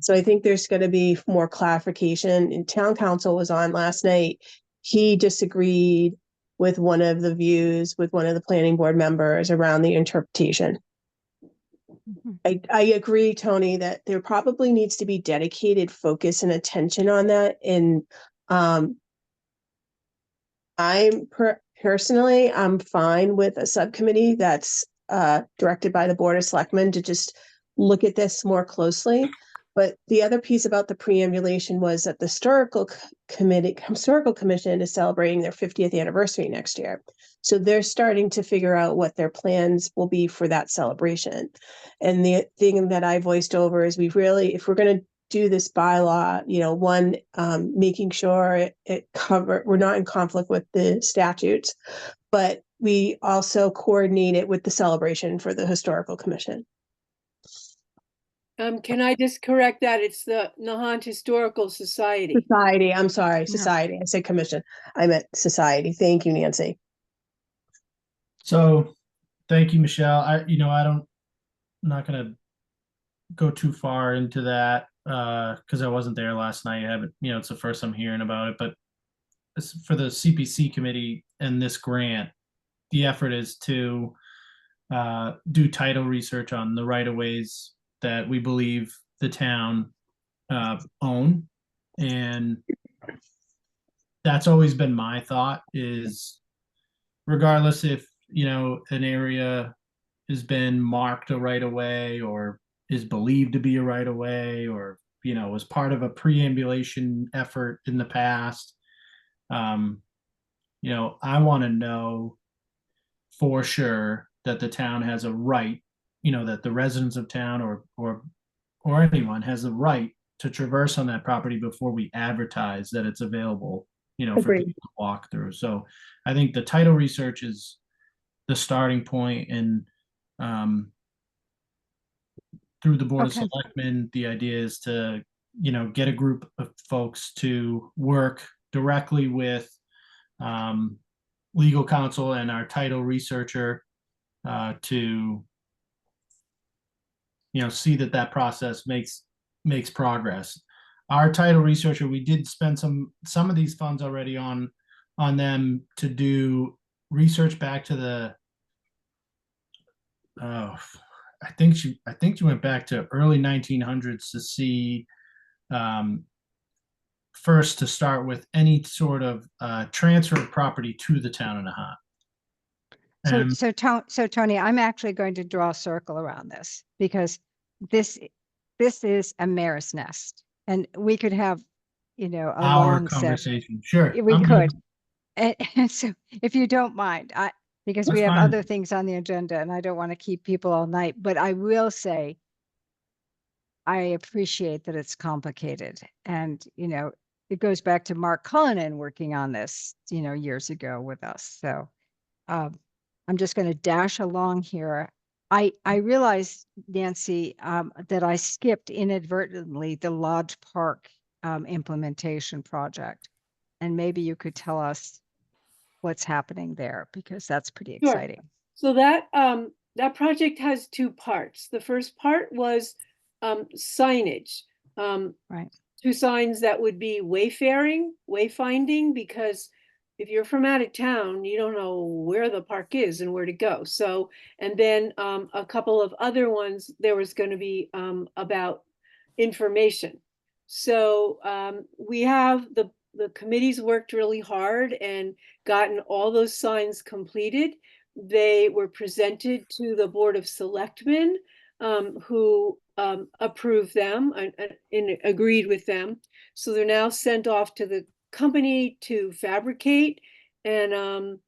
So I think there's going to be more clarification. And town council was on last night. He disagreed with one of the views with one of the planning board members around the interpretation. I agree, Tony, that there probably needs to be dedicated focus and attention on that. And personally, I'm fine with a subcommittee that's directed by the Board of Selectmen to just look at this more closely. But the other piece about the preambulation was that the historical commission is celebrating their 50th anniversary next year. So they're starting to figure out what their plans will be for that celebration. And the thing that I voiced over is if we're going to do this bylaw, one, making sure we're not in conflict with the statutes, but we also coordinate it with the celebration for the historical commission. Can I just correct that? It's the Nahant Historical Society. Society, I'm sorry, society. I said commission. I meant society. Thank you, Nancy. So thank you, Michelle. I'm not going to go too far into that because I wasn't there last night. I haven't, it's the first I'm hearing about it, but for the CPC committee and this grant, the effort is to do title research on the right of ways that we believe the town own. And that's always been my thought, is regardless if, an area has been marked a right of way or is believed to be a right of way, or, was part of a preambulation effort in the past. I want to know for sure that the town has a right, that the residents of town or anyone has a right to traverse on that property before we advertise that it's available, for Agreed. people to walk through. So I think the title research is the starting point, and through the Board of Selectmen, the idea is to, get a group of folks to work directly with legal counsel and our title researcher to see that process makes progress. Our title researcher, we did spend some of these funds already on them to do research back to the I think she went back to early 1900s to see first to start with any sort of transfer of property to the town of Nahant. So Tony, I'm actually going to draw a circle around this, because this is a mare's nest, and we could have, a Our long conversation. Sure. We I'm could. good. And so if you don't mind, because we That's have fine. other things on the agenda and I don't want to keep people all night, but I will say, I appreciate that it's complicated. And, it goes back to Mark Cullinan working on this, years ago with us. So I'm just going to dash along here. I realized, Nancy, that I skipped inadvertently the Lodge Park implementation project. And maybe you could tell us what's happening there, because that's pretty Sure. exciting. So that project has two parts. The first part was signage. Right. 2 signs that would be wayfinding, because if you're from out of town, you don't know where the park is and where to go. So, and then a couple of other ones, there was going to be about information. So we have the committees worked really hard and gotten all those signs completed. They were presented to the Board of Selectmen, who approved them and agreed with them. So they're now sent off to the company to fabricate, and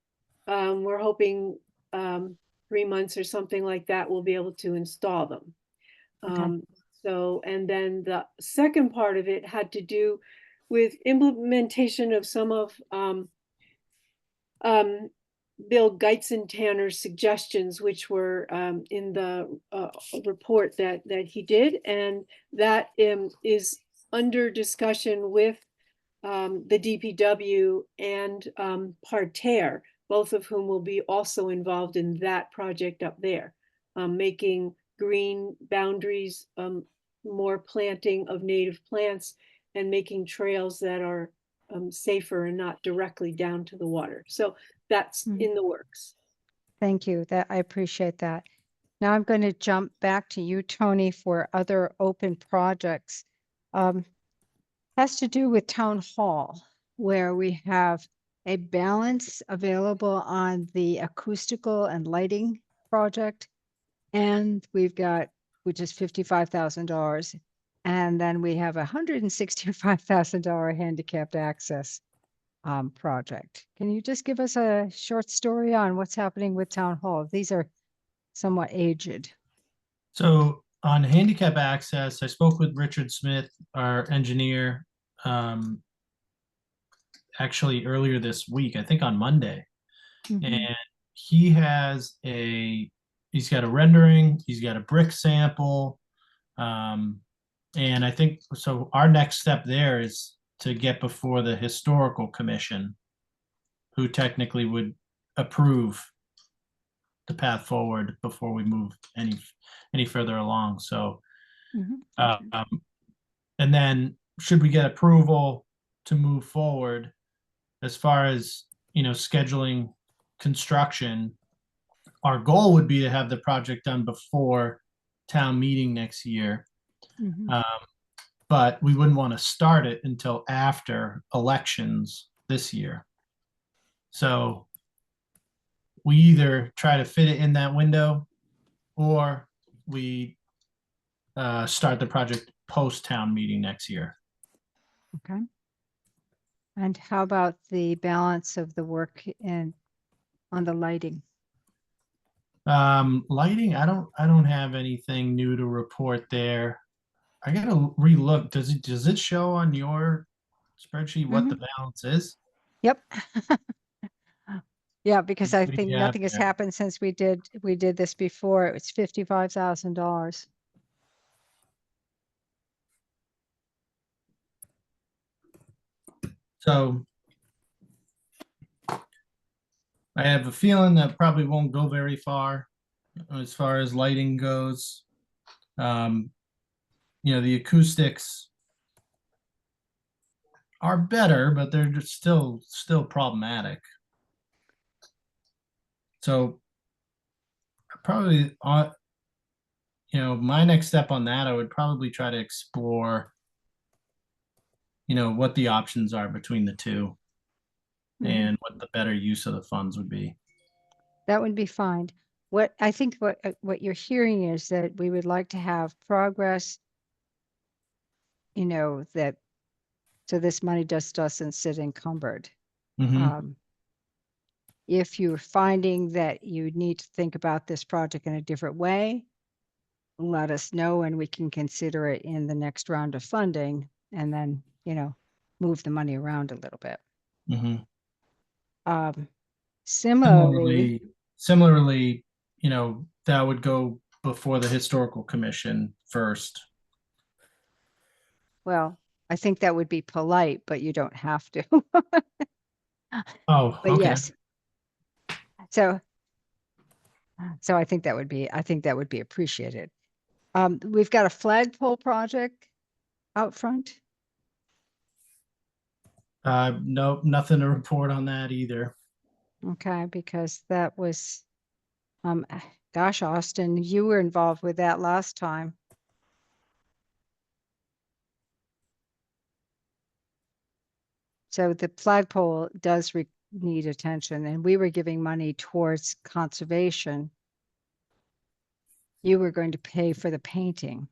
we're hoping 3 months or something like that, we'll be able to install them. Okay. So, and then the second part of it had to do with implementation of some of Bill Geitzentanner's suggestions, which were in the report that he did, and that is under discussion with the DPW and Parterre, both of whom will be also involved in that project up there, making green boundaries, more planting of native plants, and making trails that are safer and not directly down to the water. So that's in the works. Thank you. I appreciate that. Now I'm going to jump back to you, Tony, for other open projects. Has to do with Town Hall, where we have a balance available on the acoustical and lighting project. And we've got, which is $55,000. And then we have $165,000 handicapped access project. Can you just give us a short story on what's happening with Town Hall? These are somewhat aged. So on handicap access, I spoke with Richard Smith, our engineer, actually earlier this week, I think on Monday. And he's got a rendering, he's got a brick sample. And I think, so our next step there is to get before the historical commission, who technically would approve the path forward before we move any further along. So, and then should we get approval to move forward, as far as, scheduling construction, our goal would be to have the project done before town meeting next year. But we wouldn't want to start it until after elections this year. So we either try to fit it in that window, or we start the project post town meeting next year. Okay. And how about the balance of the work on the lighting? Lighting, I don't have anything new to report there. I gotta relook. Does it show on your spreadsheet what the balance is? Yep. Yeah, because I What do think you have nothing has there? happened since we did this before. It's $55,000. So I have a feeling that probably won't go very far as lighting goes. The acoustics are better, but they're just still problematic. So probably, my next step on that, I would probably try to explore, what the options are between the two, and what the better use of the funds would be. That would be fine. What I think what you're hearing is that we would like to have progress, that so this money just doesn't sit encumbered. If you're finding that you need to think about this project in a different way, let us know and we can consider it in the next round of funding, and then, move the money around a little bit. Similarly, Similarly, that would go before the historical commission first. well, I think that would be polite, but you don't have to. Oh, But okay. yes. So I think that would be appreciated. We've got a flagpole project out front. No, nothing to report on that either. Okay, because that was, gosh, Austin, you were involved with that last time. So the flagpole does need attention, and we were giving money towards conservation. You were going to pay for the painting.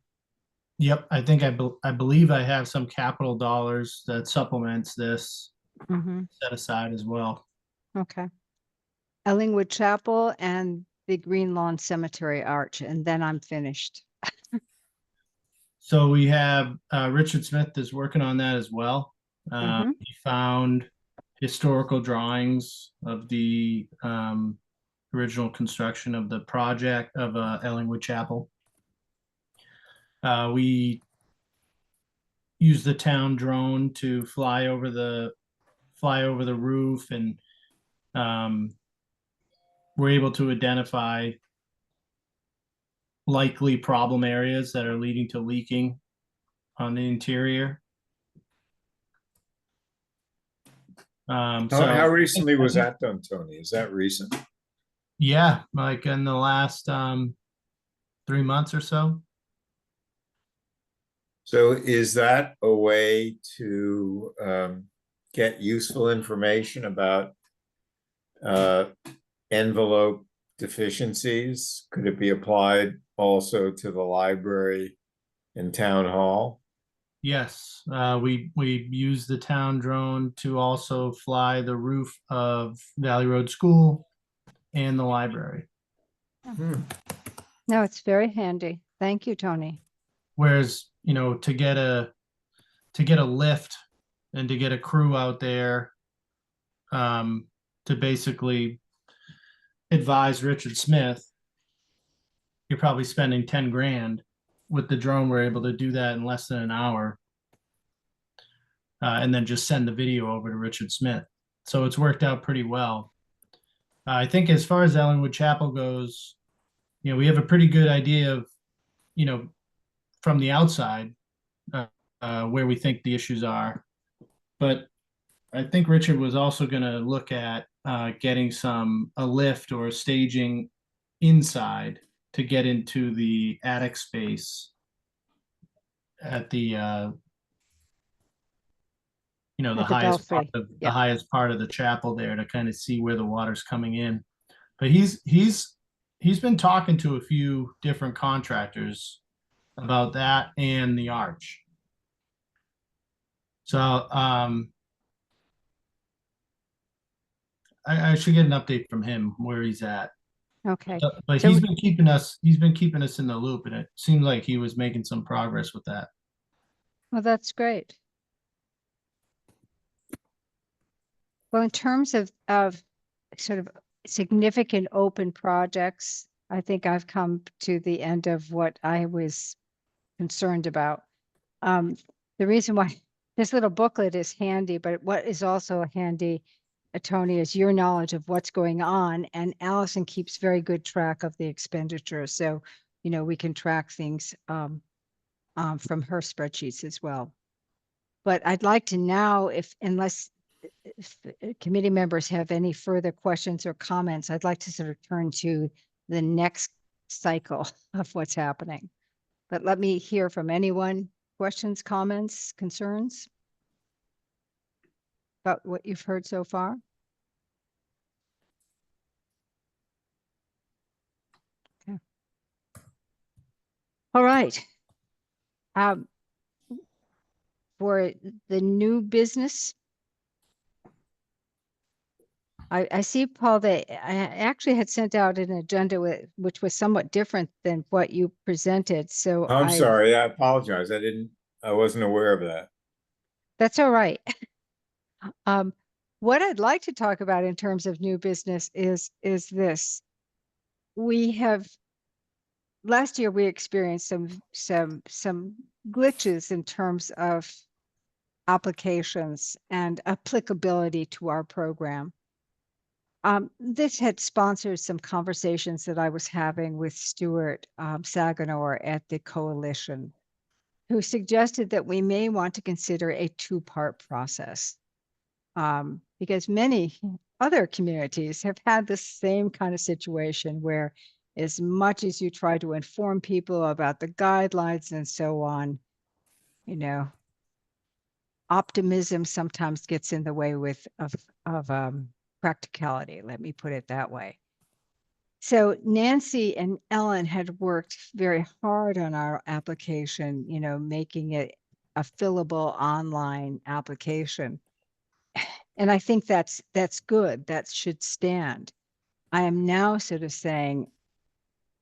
Yep, I think I believe I have some capital dollars that supplements this set aside as well. Okay. Ellingwood Chapel and the Green Lawn Cemetery Arch, and then I'm finished. So we have Richard Smith is working on that as well. He found historical drawings of the original construction of the project of Ellingwood Chapel. We used the town drone to fly over the roof, and we're able to identify likely problem areas that are leading to leaking on the interior. How recently was that done, Tony? Is that recent? Yeah, like in the last 3 months or so. So is that a way to get useful information about envelope deficiencies? Could it be applied also to the library and town hall? Yes, we use the town drone to also fly the roof of Valley Road School and the library. No, it's very handy. Thank you, Tony. Whereas, to get a lift and to get a crew out there to basically advise Richard Smith, you're probably spending 10 grand. With the drone, we're able to do that in less than an hour. And then just send the video over to Richard Smith. So it's worked out pretty well. I think as far as Ellingwood Chapel goes, we have a pretty good idea of, from the outside, where we think the issues are. But I think Richard was also going to look at getting a lift or staging inside to get into the attic space at the the At the highest part belfry. of Yeah. the highest part of the chapel there, to kind of see where the water's coming in. But he's been talking to a few different contractors about that and the arch. So I should get an update from him where he's at. Okay. But So- he's been keeping us in the loop, and it seemed like he was making some progress with that. Well, that's great. Well, in terms of sort of significant open projects, I think I've come to the end of what I was concerned about. The reason why this little booklet is handy, but what is also handy, Tony, is your knowledge of what's going on. And Allison keeps very good track of the expenditure. So, we can track things from her spreadsheets as well. But I'd like to now, unless committee members have any further questions or comments, I'd like to sort of turn to the next cycle of what's happening. But let me hear from anyone. Questions, comments, concerns about what you've heard so far? Okay. All right. For the new business, I see, Paul, that I actually had sent out an agenda which was somewhat different than what you presented. So I'm sorry, I apologize. I wasn't aware of that. That's all right. What I'd like to talk about in terms of new business is this. We have last year we experienced some glitches in terms of applications and applicability to our program. This had sponsored some conversations that I was having with Stuart Saganor at the coalition, who suggested that we may want to consider a two-part process. Because many other communities have had the same kind of situation where as much as you try to inform people about the guidelines and so on, you know, optimism sometimes gets in the way of practicality. Let me put it that way. So Nancy and Ellen had worked very hard on our application, making it a fillable online application. And I think that's good. That should stand. I am now sort of saying,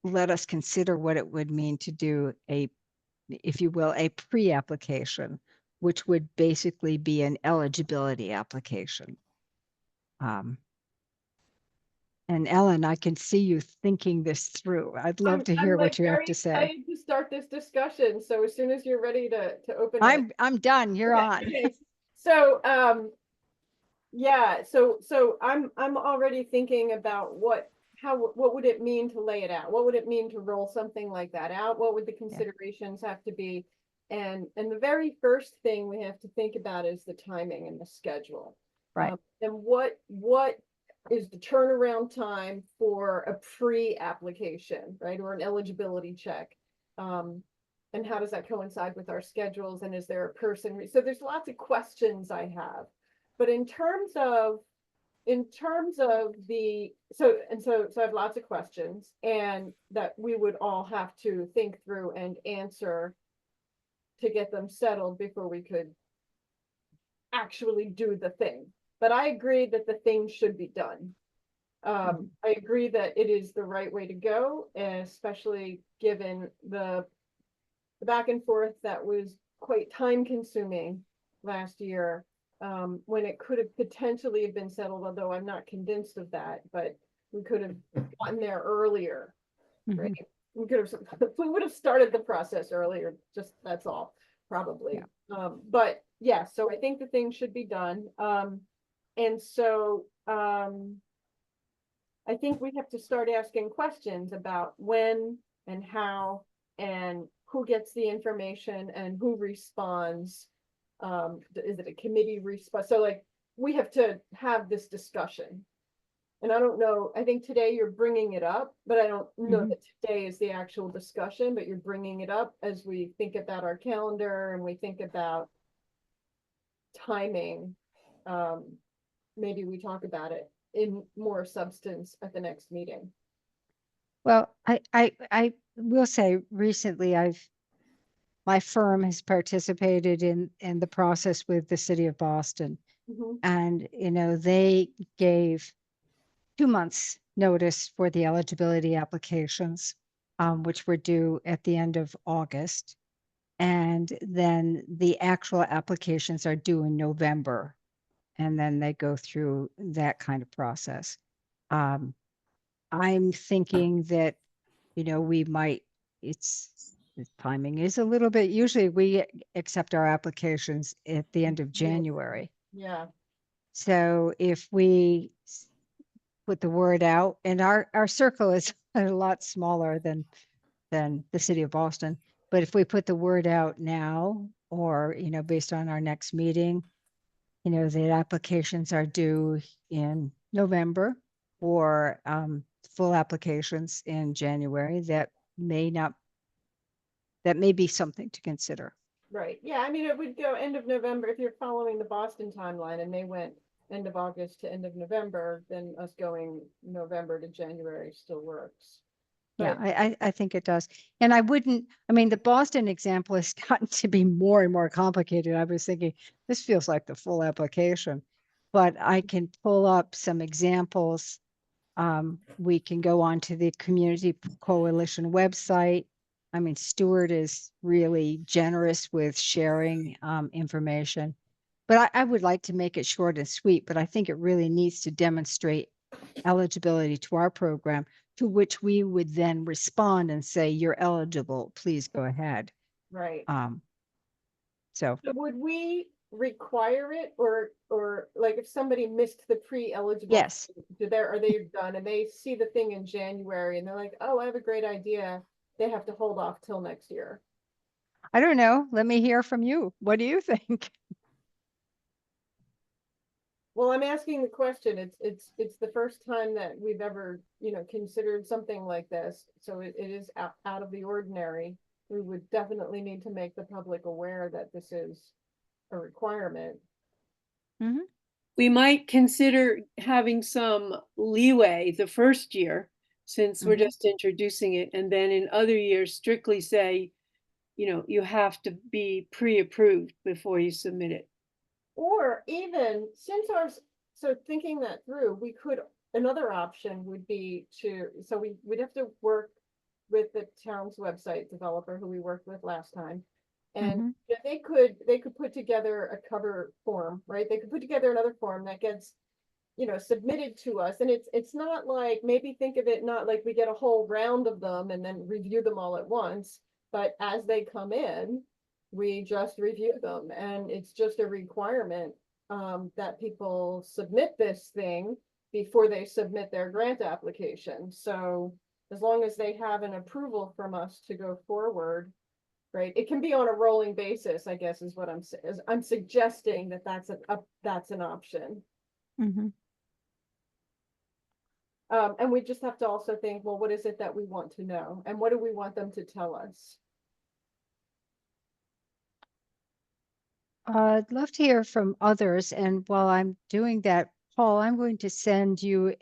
let us consider what it would mean to do if you will, a pre-application, which would basically be an eligibility application. And Ellen, I can see you thinking this through. I'd love to hear what you have to say. I'm excited to start this discussion. So as soon as you're ready to open it. I'm done. You're on. Okay. So yeah, so I'm already thinking about what would it mean to lay it out? What would it mean to roll something like that out? What would the considerations have to be? And the very first thing we have to think about is the timing and the schedule. Right. And what is the turnaround time for a pre-application, right? Or an eligibility check. And how does that coincide with our schedules? And is there a person? So there's lots of questions I have. But in terms of the so I have lots of questions, and that we would all have to think through and answer to get them settled before we could actually do the thing. But I agree that the thing should be done. I agree that it is the right way to go, especially given the back and forth that was quite time consuming last year. When it could have potentially been settled, although I'm not convinced of that, but we could have gotten there earlier, right? We would have started the process earlier, just that's all, probably. Yeah. But yeah, so I think the thing should be done. And so I think we have to start asking questions about when and how and who gets the information and who responds. Is it a committee response? So like we have to have this discussion. And I don't know, I think today you're bringing it up, but I don't know that today is the actual discussion, but you're bringing it up as we think about our calendar and we think about timing. Maybe we talk about it in more substance at the next meeting. Well, I will say recently my firm has participated in the process with the city of Boston. And, they gave 2 months notice for the eligibility applications, which were due at the end of August. And then the actual applications are due in November. And then they go through that kind of process. I'm thinking that, we might, the timing is a little bit, usually we accept our applications at the end of January. Yeah. So if we put the word out, and our circle is a lot smaller than the city of Boston, but if we put the word out now, or, based on our next meeting, the applications are due in November, or full applications in January, that may be something to consider. Right. Yeah. I mean, it would go end of November if you're following the Boston timeline and they went end of August to end of November, then us going November to January still works. But yeah, I think it does. And the Boston example has gotten to be more and more complicated. I was thinking, this feels like the full application, but I can pull up some examples. We can go on to the Community Coalition website. Stuart is really generous with sharing information. But I would like to make it short and sweet, but I think it really needs to demonstrate eligibility to our program, to which we would then respond and say, you're eligible, please go ahead. Right. So So would we require it or like if somebody missed the pre-eligible? yes, Are they done and they see the thing in January and they're like, oh, I have a great idea. They have to hold off till next year. I don't know. Let me hear from you. What do you think? Well, I'm asking the question. It's the first time that we've ever, considered something like this. So it is out of the ordinary. We would definitely need to make the public aware that this is a requirement. We might consider having some leeway the first year, since we're Mhm. just introducing it, and then in other years strictly say, you have to be pre-approved before you submit it. Or even since so thinking that through, another option would be so we'd have to work with the town's website developer who we worked with last time. And they could put together a cover form, right? They could put together another form that gets, submitted to us. And it's not like, maybe think of it not like we get a whole round of them and then review them all at once, but as they come in, we just review them. And it's just a requirement that people submit this thing before they submit their grant application. So as long as they have an approval from us to go forward, right? It can be on a rolling basis, I guess, is what I'm suggesting that's an option. And we just have to also think, well, what is it that we want to know? And what do we want them to tell us? I'd love to hear from others. And while I'm doing that, Paul, I'm going to send you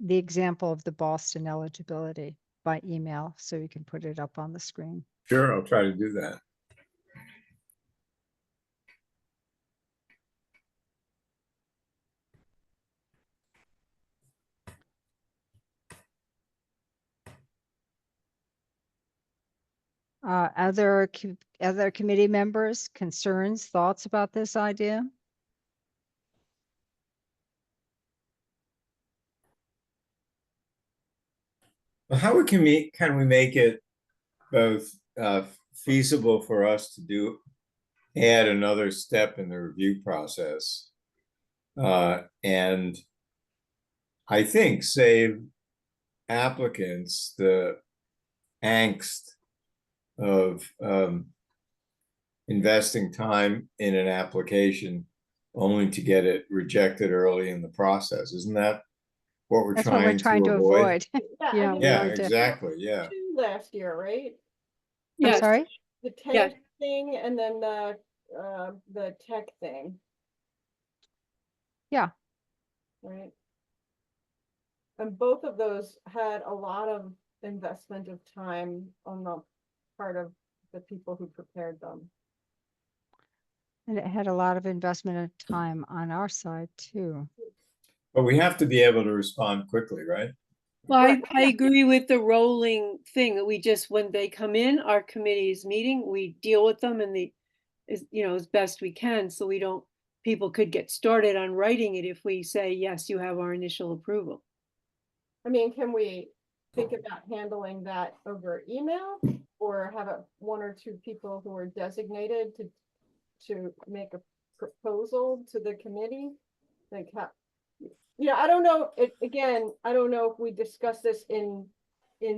the example of the Boston eligibility by email so you can put it up on the screen. Sure, I'll try to do that. Other committee members, concerns, thoughts about this idea? Well, can we make it both feasible for us to add another step in the review process, and I think save applicants the angst of investing time in an application only to get it rejected early in the process. Isn't that what we're That's what we're trying to avoid. Yeah, Yeah, I mean, we Yeah, want to- exactly. Yeah. two last year, right? I'm Yes. sorry? The Yes. tank thing and then the tech thing. Yeah. Right. And both of those had a lot of investment of time on the part of the people who prepared them. And it had a lot of investment of time on our side too. But we have to be able to respond quickly, right? Well, I agree with the rolling thing that when they come in, our committee is meeting, we deal with them and as best we can. So people could get started on writing it if we say, yes, you have our initial approval. I mean, can we think about handling that over email or have one or two people who are designated to make a proposal to the committee? Like, I don't know. I don't know if we discuss this in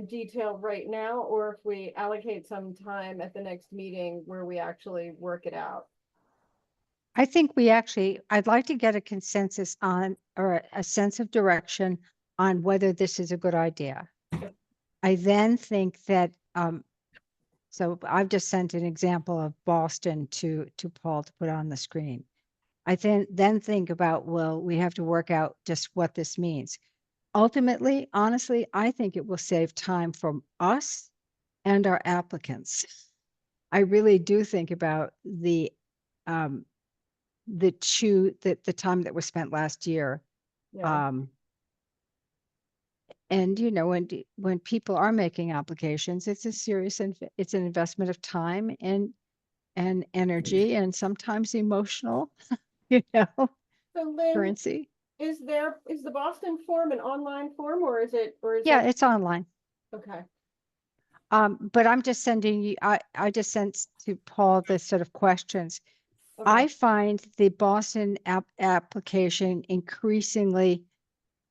detail right now or if we allocate some time at the next meeting where we actually work it out. I think I'd like to get a consensus on, or a sense of direction on whether this is a good idea. I then think that, so I've just sent an example of Boston to Paul to put on the screen. I then think about, well, we have to work out just what this means. Ultimately, honestly, I think it will save time from us and our applicants. I really do think about the time that was spent last year. Yeah. And when people are making applications, it's it's an investment of time and energy and sometimes emotional. you know, So Lynn, currency. is the Boston form an online form or is it, Yeah, it's online. okay, But I'm just sending you, I just sent to Paul the sort of questions. I okay, find the Boston application increasingly,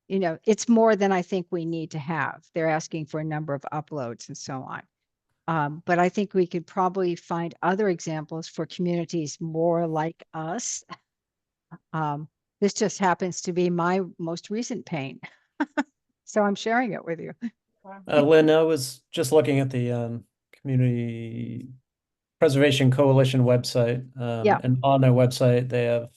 it's more than I think we need to have. They're asking for a number of uploads and so on. But I think we could probably find other examples for communities more like us. This just happens to be my most recent pain. So I'm sharing it with you. wow. Lynn, I was just looking at the Community Preservation Coalition website. Yeah. And on their website, they have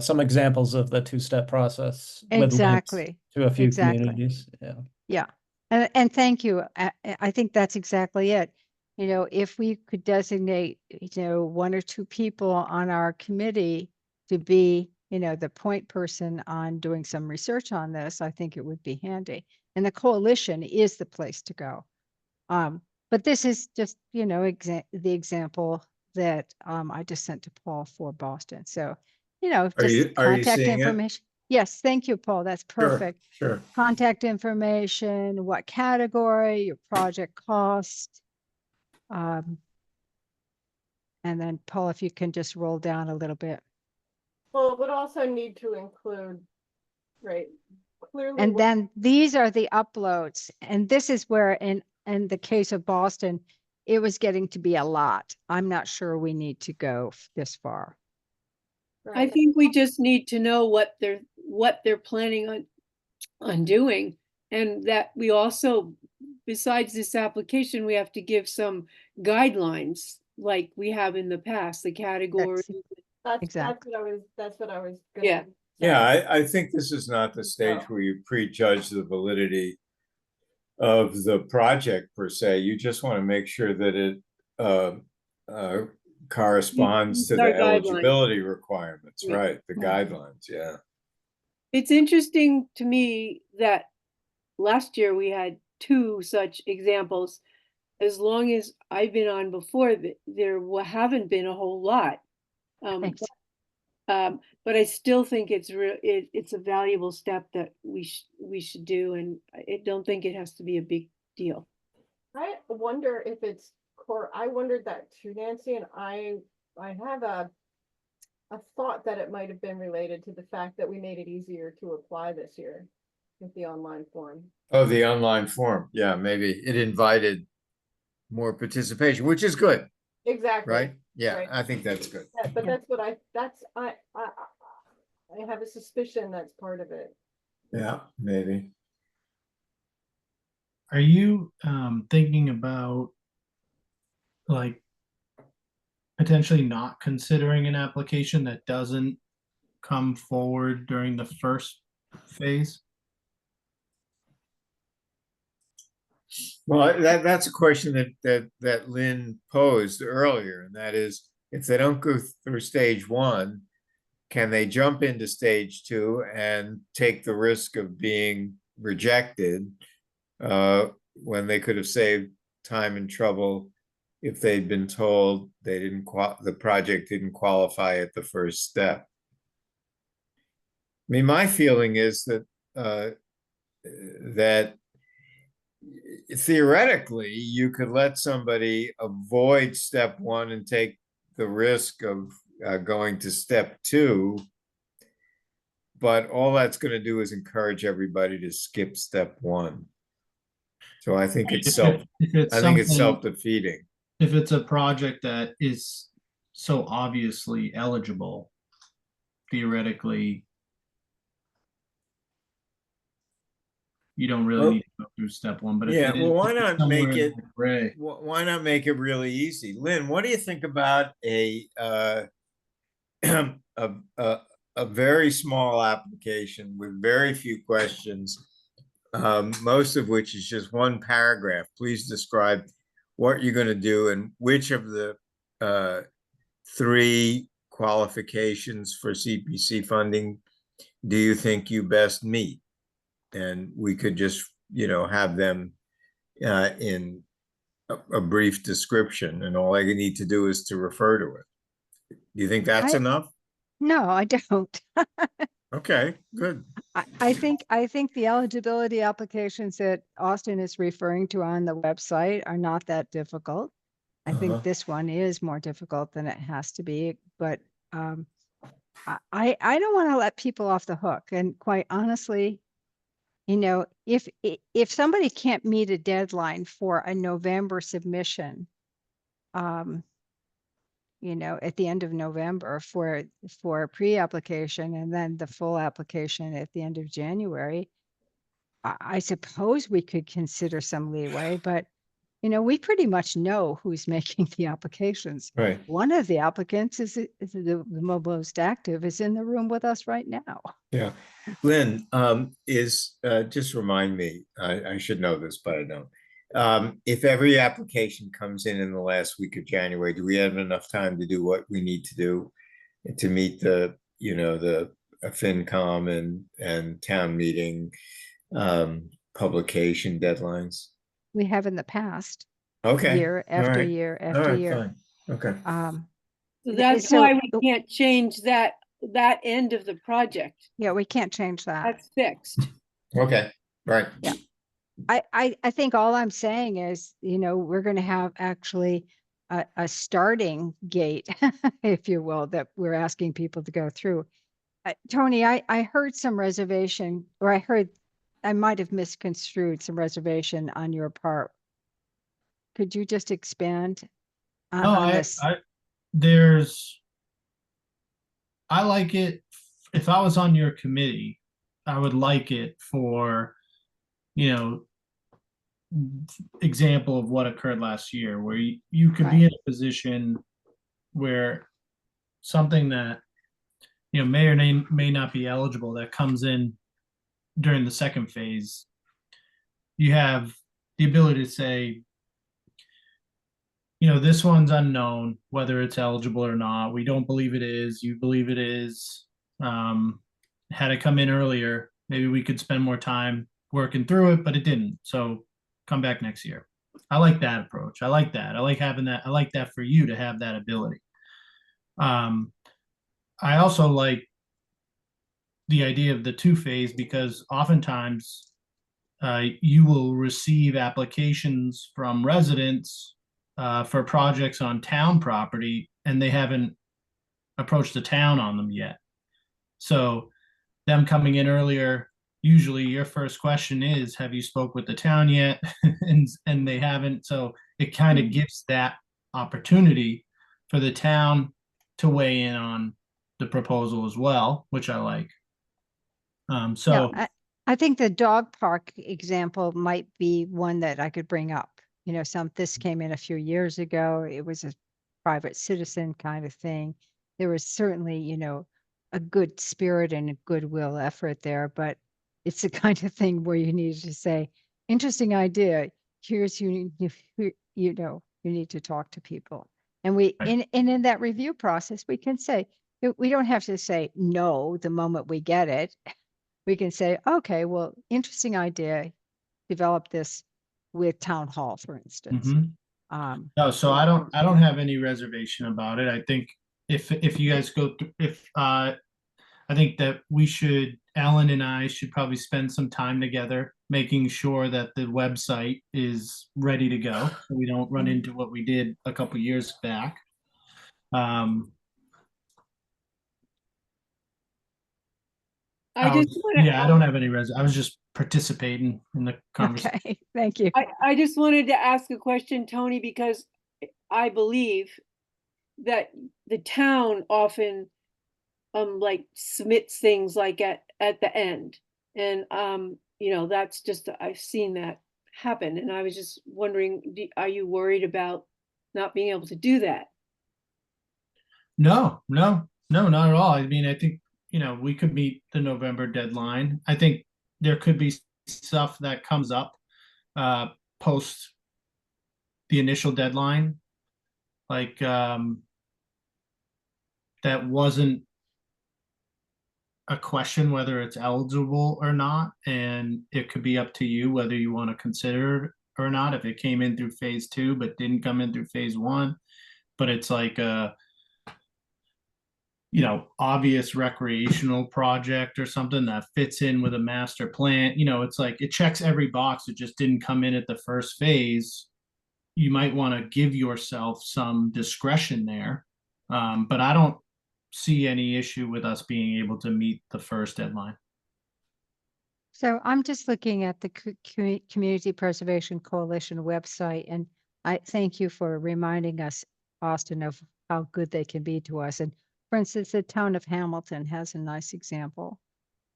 some examples of the two-step process with links Exactly. to a few Exactly. communities. Yeah. Yeah. And thank you. I think that's exactly it. If we could designate, one or two people on our committee to be, the point person on doing some research on this, I think it would be handy. And the coalition is the place to go. But this is just, the example that I just sent to Paul for Boston. So, just Are you contact seeing it? information. Yes, thank you, Paul. That's Sure, perfect. sure. Contact information, what category, your project cost. And then Paul, if you can just roll down a little bit. Well, it would also need to include, right, clearly. And then these are the uploads. And this is where in the case of Boston, it was getting to be a lot. I'm not sure we need to go this far. I Right. think we just need to know what they're planning on doing. And that we also, besides this application, we have to give some guidelines like we have in the past, the category. That's exactly. That's what I was Yeah. gonna Yeah, say. I think this is not the stage Oh. where you prejudge the validity of the project per se. You just want to make sure that it corresponds to Our the guidelines. eligibility requirements, Yeah. right? The Mhm. guidelines, yeah. It's interesting to me that last year we had two such examples. As long as I've been on before, there haven't been a whole lot. Thanks. But I still think it's a valuable step that we should do, and I don't think it has to be a big deal. I wonder if it's I wondered that too, Nancy, and I have a thought that it might have been related to the fact that we made it easier to apply this year with the online form. Oh, the online form. Yeah, maybe it invited more participation, which is good, Exactly. right? Yeah, Right. I think that's good. But Yeah. that's what I have a suspicion that's part of it. Yeah, maybe. Are you thinking about like potentially not considering an application that doesn't come forward during the first phase? Well, that's a question that Lynn posed earlier, and that is, if they don't go through stage one, can they jump into stage two and take the risk of being rejected when they could have saved time and trouble if they'd been told the project didn't qualify at the first step? I mean, my feeling is that theoretically you could let somebody avoid step one and take the risk of going to step two, but all that's going to do is encourage everybody to skip step one. So I think it's self-defeating. If it's a project that is so obviously eligible, theoretically, you don't really need to go through step one. But if Yeah, it is, well, why if it's not somewhere make in it the gray, why not make it really easy? Lynn, what do you think about a a very small application with very few questions, most of which is just one paragraph? Please describe what you're going to do and which of the three qualifications for CPC funding do you think you best meet? And we could just, have them in a brief description, and all I need to do is to refer to it. Do you think that's enough? No, I don't. Okay, good. I think the eligibility applications that Austin is referring to on the website are not that difficult. I Uh-huh. think this one is more difficult than it has to be, but I don't want to let people off the hook. And quite honestly, you know, if somebody can't meet a deadline for a November submission, you know, at the end of November for a pre-application and then the full application at the end of January, I suppose we could consider some leeway, but you know, we pretty much know who's making the applications. Right. One of the applicants is the most active is in the room with us right now. Yeah. Lynn, just remind me, I should know this, but I don't. If every application comes in the last week of January, do we have enough time to do what we need to do to meet the, you know, the FinCom and town meeting publication deadlines? We have in the past, Okay. year All after right. year All after right, year. fine. Okay. So that's so- why we can't change that end of the project. Yeah, we can't change that. That's fixed. Okay. Right. Yeah. I think all I'm saying is, you know, we're going to have actually a starting gate, if you will, that we're asking people to go through. Tony, I heard some reservation, or I might have misconstrued some reservation on your part. Could you just expand No, on this? I like it. If I was on your committee, I would like it for, you know, example of what occurred last year, where you could be in a position where something that, you know, may or may not be eligible that comes in during the second phase, you have the ability to say, you know, this one's unknown whether it's eligible or not. We don't believe it is. You believe it is. Had it come in earlier, maybe we could spend more time working through it, but it didn't. So come back next year. I like that approach. I like that. I like having that. I like that for you to have that ability. I also like the idea of the two-phase because oftentimes you will receive applications from residents for projects on town property, and they haven't approached the town on them yet. So them coming in earlier, usually your first question is, have you spoke with the town yet? and they haven't. So it kind of gives that opportunity for the town to weigh in on the proposal as well, which I like. I think the dog park example might be one that I could bring up. You know, this came in a few years ago. It was a private citizen kind of thing. There was certainly, you know, a good spirit and a goodwill effort there, but it's the kind of thing where you need to say, interesting idea. Here's you know, you need to talk to people. And in that review process, we can say, we don't have to say no the moment we get it. We can say, okay, well, interesting idea. Develop this with town hall, for instance. No, so I don't have any reservation about it. I think if you guys go through, I think that Alan and I should probably spend some time together making sure that the website is ready to go, so we don't run into what we did a couple years back. I don't have any I was just participating in the conversation. Okay, thank you. I just wanted to ask a question, Tony, because I believe that the town often like submits things like at the end. And you know, that's just, I've seen that happen. And I was just wondering, are you worried about not being able to do that? No, not at all. I mean, I think, you know, we could meet the November deadline. I think there could be stuff that comes up post the initial deadline, like that wasn't a question whether it's eligible or not, and it could be up to you whether you want to consider it or not. If it came in through phase 2 but didn't come in through phase 1, but it's like obvious recreational project or something that fits in with a master plan, it's like it checks every box. It just didn't come in at the first phase. You might want to give yourself some discretion there. But I don't see any issue with us being able to meet the first deadline. So I'm just looking at the Community Preservation Coalition website, and I thank you for reminding us, Austin, of how good they can be to us. And for instance, the town of Hamilton has a nice example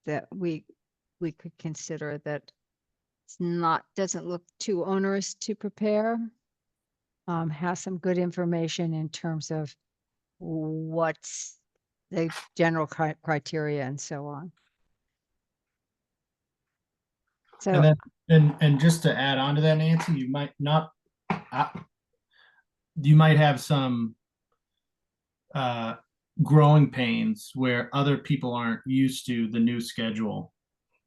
that we could consider that doesn't look too onerous to prepare. Has some good information in terms of what's the general criteria and so on. So And then, just to add on to that, Nancy, you might have some growing pains where other people aren't used to the new schedule.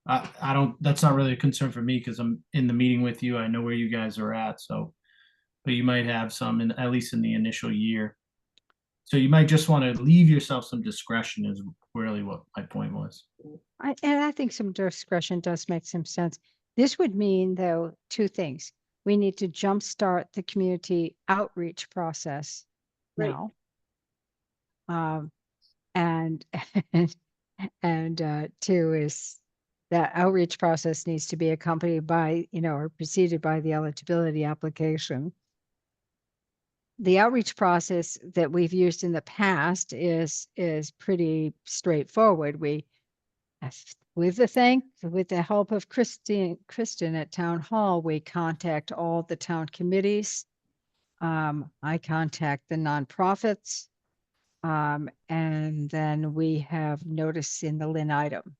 That's not really a concern for me because I'm in the meeting with you. I know where you guys are at. So, but you might have some at least in the initial year. So you might just want to leave yourself some discretion is really what my point was. I think some discretion does make some sense. This would mean, though, two things. We need to jumpstart the community outreach process Right. now. And two is that outreach process needs to be accompanied by, or preceded by the eligibility application. The outreach process that we've used in the past is pretty straightforward. We, with the help of Kristen at Town Hall, we contact all the town committees. I contact the nonprofits. And then we have notice in the Lynn item.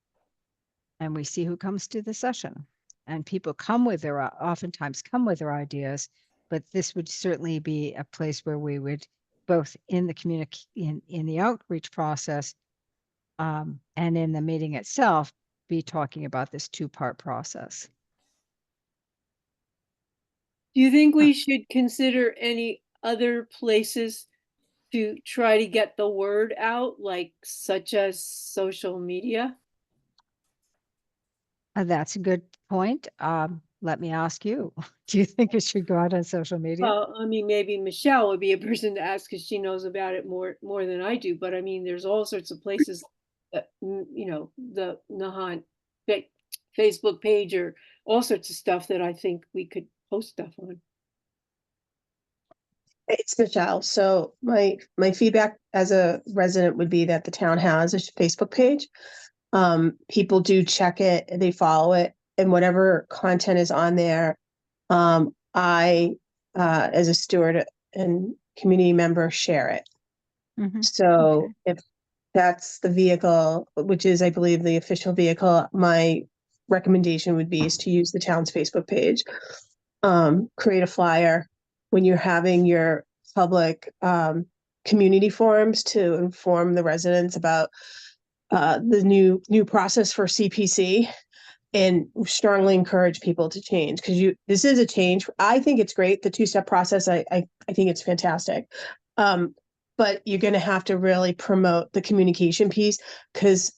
And we see who comes to the session. And people oftentimes come with their ideas, but this would certainly be a place where we would both in the in the outreach process and in the meeting itself be talking about this two-part process. Do you think we should consider any other places to try to get the word out, like such as social media? That's a good point. Let me ask you, do you think it should go out on social media? Well, I mean, maybe Michelle would be a person to ask because she knows about it more than I do. But I mean, there's all sorts of places that, the Nahant Facebook page or all sorts of stuff that I think we could post stuff on. It's Michelle. So my feedback as a resident would be that the town has a Facebook page. People do check it, they follow it, and whatever content is on there, I, as a steward and community member, share it. So if that's the vehicle, which is, I believe, the official vehicle, my recommendation would be is to use the town's Facebook page. Create a flyer when you're having your public community forums to inform the residents about the new process for CPC, and strongly encourage people to change because this is a change. I think it's great, the two-step process. I think it's fantastic. But you're going to have to really promote the communication piece because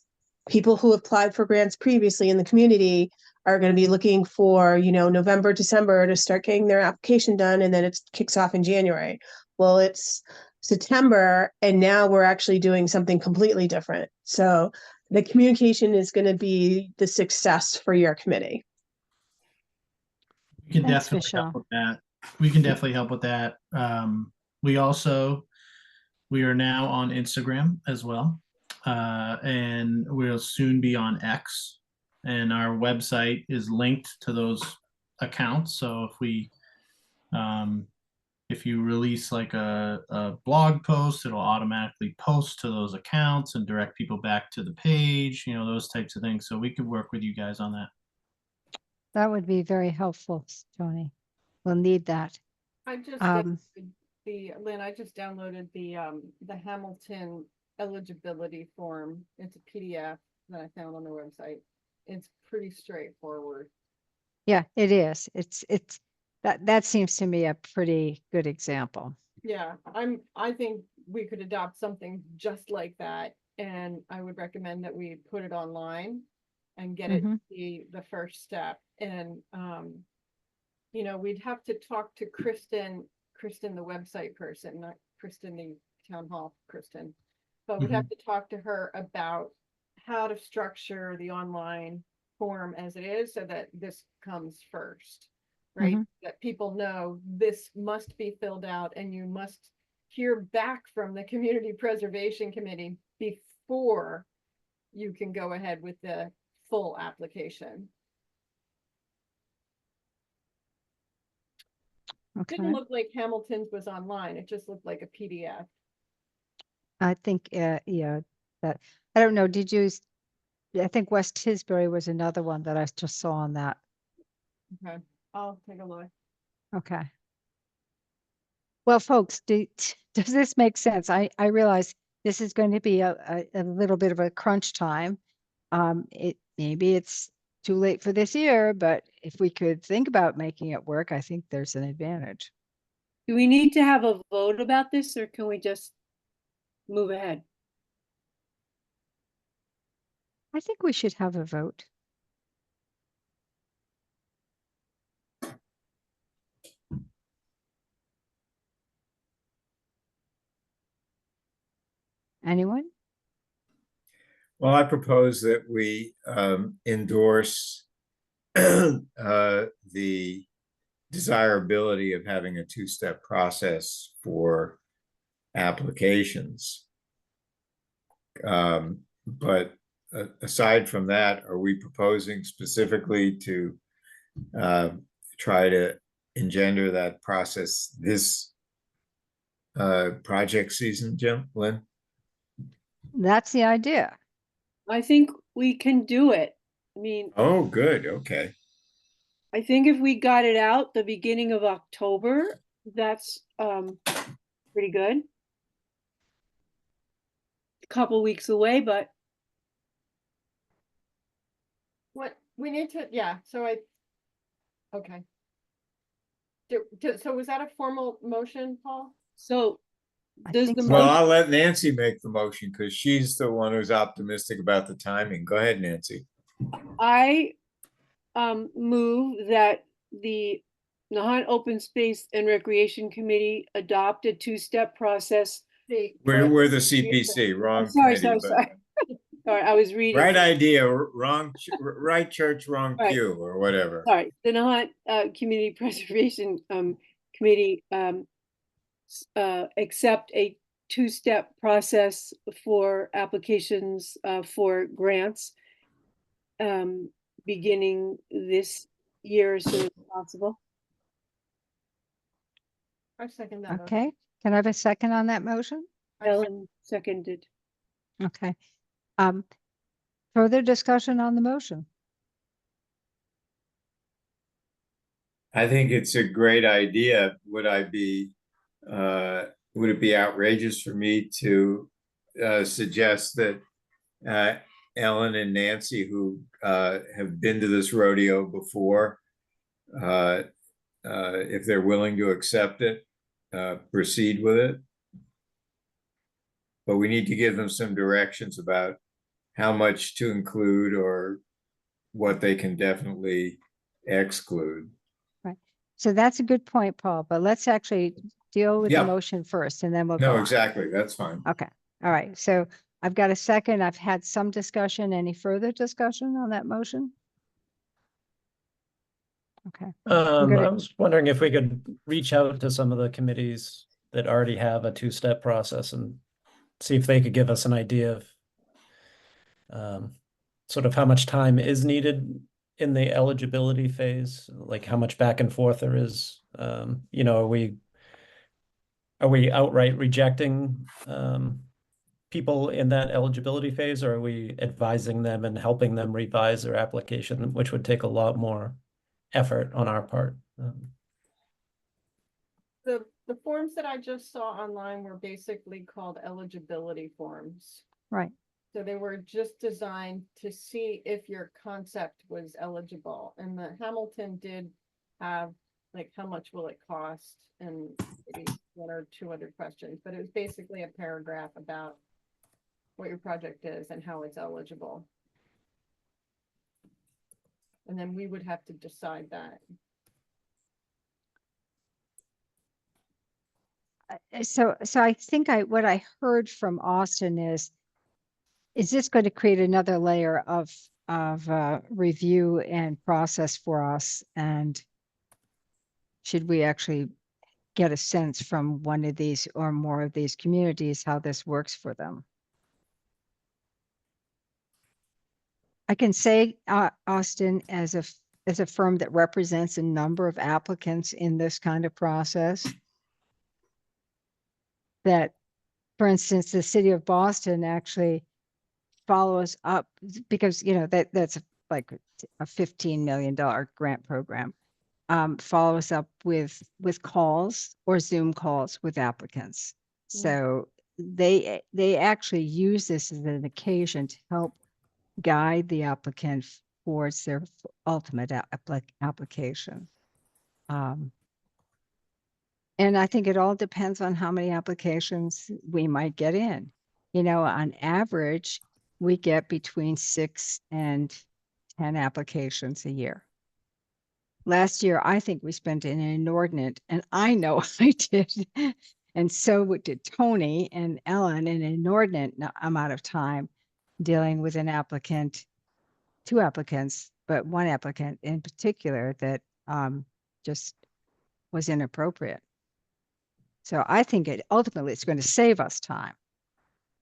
people who applied for grants previously in the community are going to be looking for, November, December to start getting their application done. And then it kicks off in January. Well, it's September and now we're actually doing something completely different. So the communication is going to be the success for your committee. We can Thanks, definitely Michelle. help with that. We can definitely help with that. We are now on Instagram as well. And we'll soon be on X. And our website is linked to those accounts. So if you release like a blog post, it'll automatically post to those accounts and direct people back to the page, those types of things. So we could work with you guys on that. That would be very helpful, Tony. We'll need that. I just Lynn, I just downloaded the Hamilton eligibility form. It's a PDF that I found on their website. It's pretty straightforward. Yeah, it is. That seems to me a pretty good example. Yeah, I think we could adopt something just like that. And I would recommend that we put it online and get it Mhm. the first step. And, you know, we'd have to talk to Kristen, the website person, not Kristen, the town hall Kristen. But we'd have to talk to her about how to structure the online form as it is so that this comes first, right? That people know this must be filled out and you must hear back from the Community Preservation Committee before you can go ahead with the full application. Okay. Didn't look like Hamilton's was online. It just looked like a PDF. I think, yeah, that, I don't know, did you, I think West Tisbury was another one that I just saw on that. Okay, I'll take a look. Okay. Well, folks, does this make sense? I realize this is going to be a little bit of a crunch time. Maybe it's too late for this year, but if we could think about making it work, I think there's an advantage. Do we need to have a vote about this or can we just move ahead? I think we should have a vote. Anyone? Well, I propose that we endorse the desirability of having a two-step process for applications. But aside from that, are we proposing specifically to try to engender that process this project season, Lynn? That's the idea. I think we can do it. I mean, Oh, good. Okay. I think if we got it out the beginning of October, that's pretty good. A couple weeks away, but What we need to, yeah, so okay. So was that a formal motion, Paul? so I does think the so. Well, motion, I'll let Nancy make the motion because she's the one who's optimistic about the timing. Go ahead, Nancy. I move that the Nahant Open Space and Recreation Committee adopt a two-step process. We're the CPC, wrong Sorry, committee, but Sorry, I was reading. right idea, wrong, right church, wrong Right. pew, or whatever. Sorry, the Nahant Community Preservation Committee accept a two-step process for applications for grants beginning this year as soon as possible. I second that. Okay. Can I have a second on that motion? Ellen seconded. Okay. Further discussion on the motion? I think it's a great idea. Would it be outrageous for me to suggest that Ellen and Nancy, who have been to this rodeo before, if they're willing to accept it, proceed with it? But we need to give them some directions about how much to include or what they can definitely exclude. Right. So that's a good point, Paul, but let's actually deal with the Yeah. motion first and then we'll go No, on. exactly. That's fine. Okay. All right. So I've got a second. I've had some discussion. Any further discussion on that motion? Okay. gonna- I was wondering if we could reach out to some of the committees that already have a two-step process and see if they could give us an idea of sort of how much time is needed in the eligibility phase, like how much back and forth there is. You know, are we outright rejecting people in that eligibility phase, or are we advising them and helping them revise their application, which would take a lot more effort on our part? The forms that I just saw online were basically called eligibility forms. Right. So they were just designed to see if your concept was eligible. And the Hamilton did have like, how much will it cost? And maybe one or two other questions, but it was basically a paragraph about what your project is and how it's eligible. And then we would have to decide that. So I think what I heard from Austin is this going to create another layer of review and process for us? And should we actually get a sense from one of these or more of these communities how this works for them? I can say, Austin, as a firm that represents a number of applicants in this kind of process, that, for instance, the city of Boston actually follows up because, you know, that's like a $15 million grant program, follows up with calls or Zoom calls with applicants. So they actually use this as an occasion to help guide the applicant towards their ultimate application. And I think it all depends on how many applications we might get in. You know, on average, we get between 6 and 10 applications a year. Last year, I think we spent an inordinate, and I know I did, and so did Tony and Ellen, an inordinate amount of time dealing with an applicant, two applicants, but one applicant in particular that just was inappropriate. So I think ultimately it's going to save us time.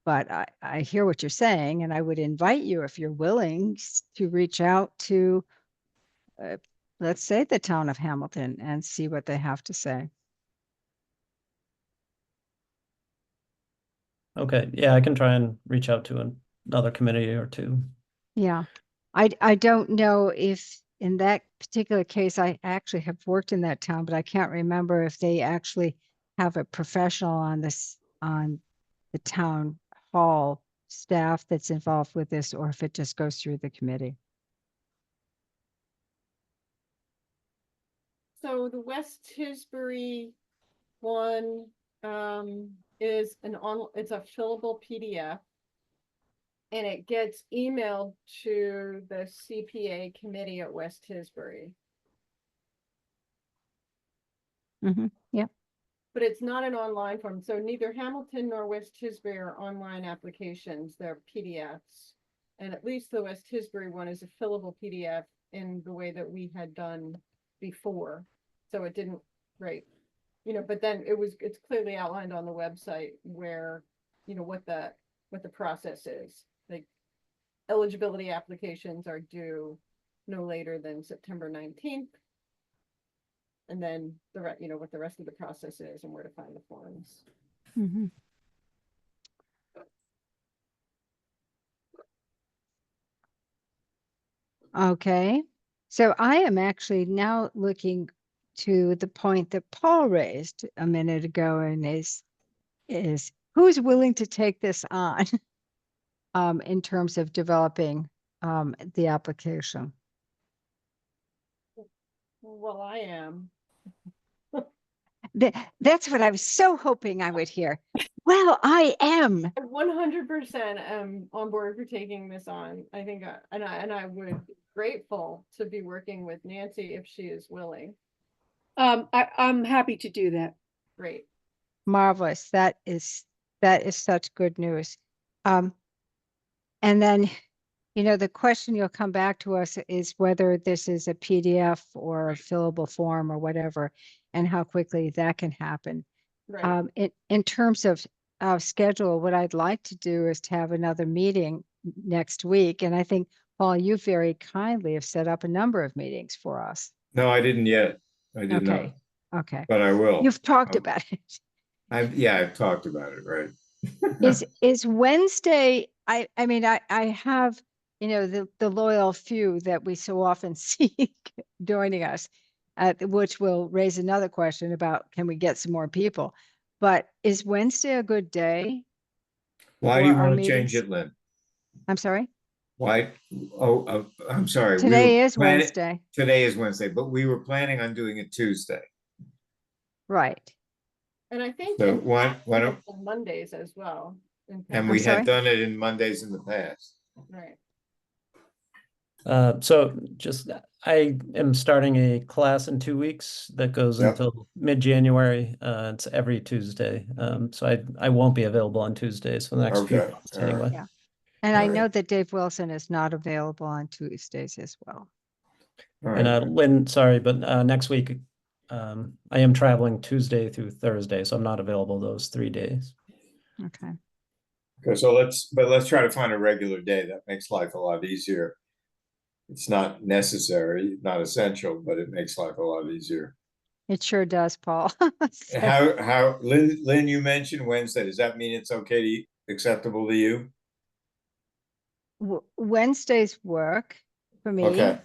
But I hear what you're saying, and I would invite you, if you're willing, to reach out to, let's say, the town of Hamilton and see what they have to say. Okay, yeah, I can try and reach out to another committee or two. Yeah, I don't know if in that particular case, I actually have worked in that town, but I can't remember if they actually have a professional on the town hall staff that's involved with this, or if it just goes through the committee. So the West Tisbury one is it's a fillable PDF. And it gets emailed to the CPA committee at West Tisbury. Yeah. But it's not an online form. So neither Hamilton nor West Tisbury are online applications. They're PDFs. And at least the West Tisbury one is a fillable PDF in the way that we had done before. So it didn't, right. You know, but then it's clearly outlined on the website where, you know, what the process is. Like, eligibility applications are due no later than September 19th. And then you know, what the rest of the process is and where to find the forms. Okay. So I am actually now looking to the point that Paul raised a minute ago, and is who's willing to take this on in terms of developing the application? Well, I am. That's what I was so hoping I would hear. Well, I am. 100% am on board for taking this on. I think, and I would be grateful to be working with Nancy if she is willing. I'm happy to do that. Great. Marvelous. That is such good news. And then, you know, the question you'll come back to us is whether this is a PDF or a fillable form or whatever, and how quickly that can happen. Right. In terms of schedule, what I'd like to do is to have another meeting next week. And I think, Paul, you very kindly have set up a number of meetings for us. No, I didn't yet. I did not, Okay. but I will. You've talked about it. I've talked about it, right? Is Wednesday, I mean, I have, you know, the loyal few that we so often see joining us, which will raise another question about, can we get some more people? But is Wednesday a good day? Why do you for our want to change meetings? it, Lynn? I'm sorry? Why? Oh, I'm sorry. Today is Wednesday. Today is Wednesday, but we were planning on doing it Tuesday. Right. And I think. So in the why past, we don't, have done Mondays as well. in and past- we sorry? had done it in Mondays in the past. Right. So just, I am starting a class in 2 weeks that goes Yep. until mid-January. It's every Tuesday. So I won't be available on Tuesdays for the next few Okay, months all right. anyway. Yeah. And I All right. know that Dave Wilson is not available on Tuesdays as well. All And right. Lynn, sorry, but next week I am traveling Tuesday through Thursday, so I'm not available those 3 days. Okay. Okay, so let's try to find a regular day. That makes life a lot easier. It's not necessary, not essential, but it makes life a lot easier. It sure does, Paul. So, Lynn, you mentioned Wednesday. Does that mean it's okay acceptable to you? Wednesdays work for me, Okay,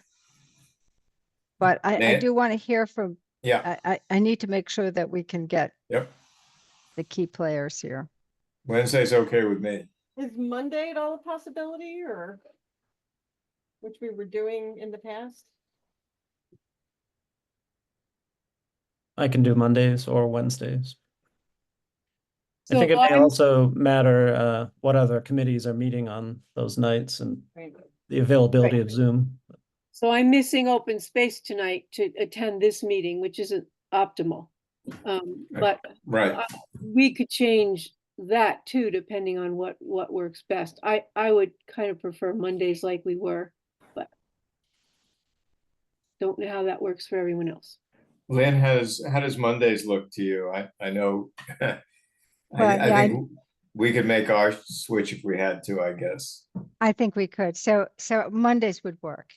but I Nan- do want to hear from, yeah, I need to make sure that we can get yep. the key players here. Wednesday's okay with me. Is Monday at all a possibility, or which we were doing in the past? I can do Mondays or Wednesdays. I So think it may I'm- also matter what other committees are meeting on those nights and Right. the availability Right. of Zoom. So I'm missing open space tonight to attend this meeting, which isn't optimal. But Right. we could change that too, depending on what works best. I would kind of prefer Mondays like we were, but don't know how that works for everyone else. Lynn, how does Mondays look to you? I know, Well, yeah, I think we could make our switch if we had to, I guess. I think we could. So Mondays would work.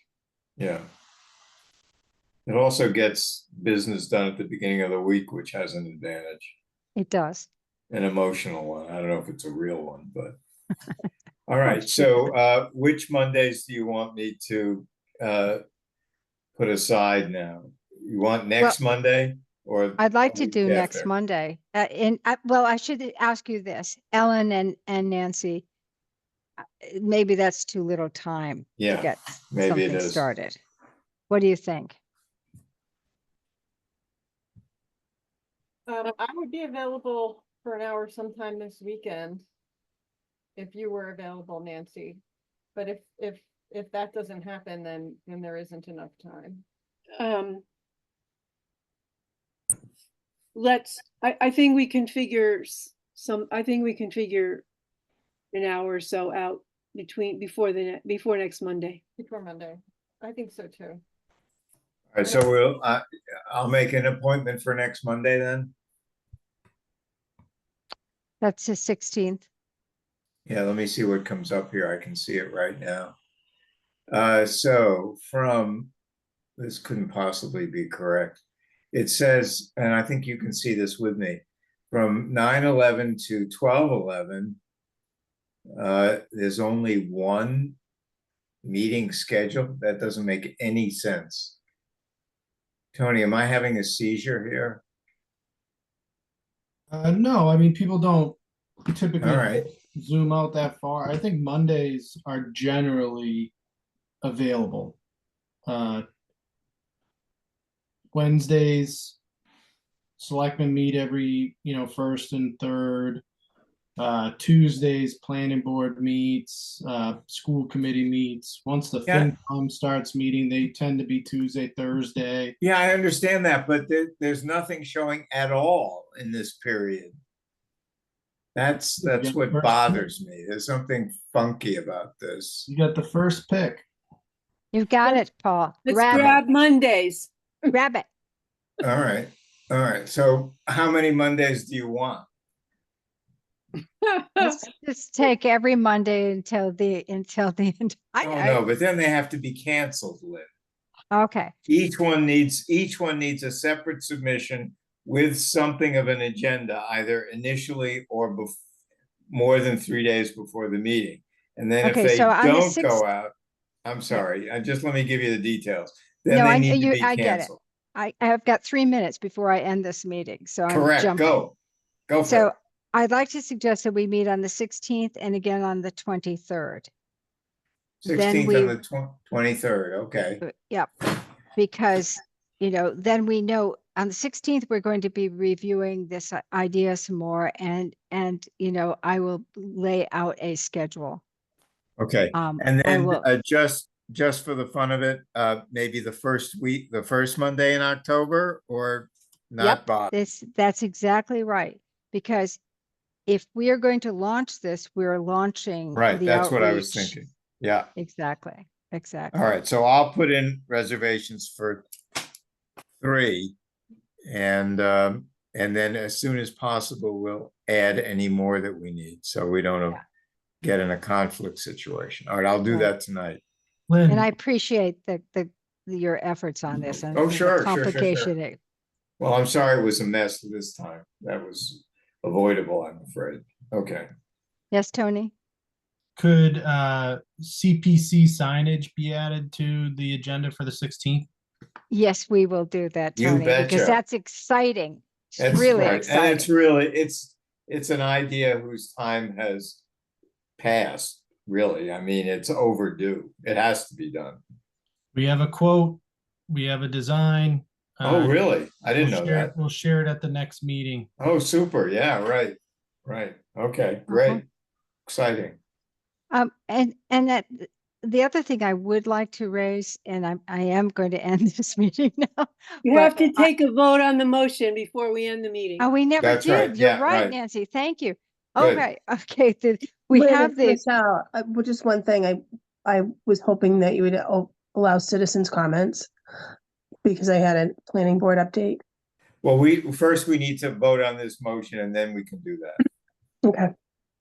Yeah. It also gets business done at the beginning of the week, which has an advantage, It does. an emotional one. I don't know if it's a real one, but. All right, so which Mondays do you want me to put aside now? You want next Monday or? I'd like a to week do next after? Monday. Well, I should ask you this, Ellen and Nancy. Maybe that's too little time to Yeah, get maybe it something is. started. What do you think? I would be available for an hour sometime this weekend. If you were available, Nancy. But if that doesn't happen, then there isn't enough time. I think we can figure I think we can figure an hour or so out before next Monday. Before Monday. I think so too. All right, so I'll make an appointment for next Monday then. That's the 16th. Yeah, let me see what comes up here. I can see it right now. So this couldn't possibly be correct. It says, and I think you can see this with me, from 9/11 to 12/11, there's only one meeting scheduled. That doesn't make any sense. Tony, am I having a seizure here? No, I mean, people don't All typically right, zoom out that far. I think Mondays are generally available. Wednesdays, selectmen meet every, first and third. Tuesdays, planning board meets, school committee meets. Once the Yeah. FinCom starts meeting, they tend to be Tuesday, Thursday. yeah, I understand that, but there's nothing showing at all in this period. That's Yeah, what first- bothers me. There's something funky about this. You got the first pick. You've got it, Paul. Let's Grab grab Mondays. it. Grab it. All right, all right. So how many Mondays do you want? Let's just take every Monday until the end. Oh, no, but then they have to be canceled, Lynn. Okay. Each one needs a separate submission with something of an agenda, either initially or more than 3 days before the meeting. And then if Okay, they so on the don't 6th go out, I'm sorry, just let me give you the details. Then No, they I need to be get it. canceled. I have got 3 minutes before I end this meeting, so I'm Correct, jumping. go for So it. I'd like to suggest that we meet on the 16th and again on the 23rd. Then 16th and the 23rd, okay. Yep, because, then we know on the 16th, we're going to be reviewing this idea some more, and I will lay out a schedule. Okay, Um, and I then will. just for the fun of it, maybe the first Monday in October, or not Yep, bother. that's exactly right. Because if we are going to launch this, we're launching Right, the that's what I was outreach. thinking. Yeah. Exactly, exactly. All right, so I'll put in reservations for 3, and then as soon as possible, we'll add any more that we need, so we don't Yeah. get in a conflict situation. All right, I'll do Right. that tonight. And I Lynn, appreciate your efforts on this and Oh, the sure. complication. Well, I'm sorry it was a mess this time. That was avoidable, I'm afraid. Okay. Yes, Tony? could CPC signage be added to the agenda for the 16th? Yes, we will do that, You Tony, because betcha. that's exciting. It's That's really right. And it's exciting. really, it's an idea whose time has passed, really. I mean, it's overdue. It has to be done. We have a quote, we have a design. Oh, really? I didn't We'll know share, that. we'll share it at the next meeting. Oh, super. Yeah, right. Right. Okay, great. Exciting. And that the other thing I would like to raise, and I am going to end this meeting now. You but have to take a vote on the motion before we end the meeting. Oh, we never That's right. did. You're Yeah, right, right. Nancy. Thank you. Good. Okay, okay. We Lynn, have it's the, Michelle, well, just one thing, I was hoping that you would allow citizens comments because I had a planning board update. Well, first we need to vote on this motion, and then we can do that. Okay,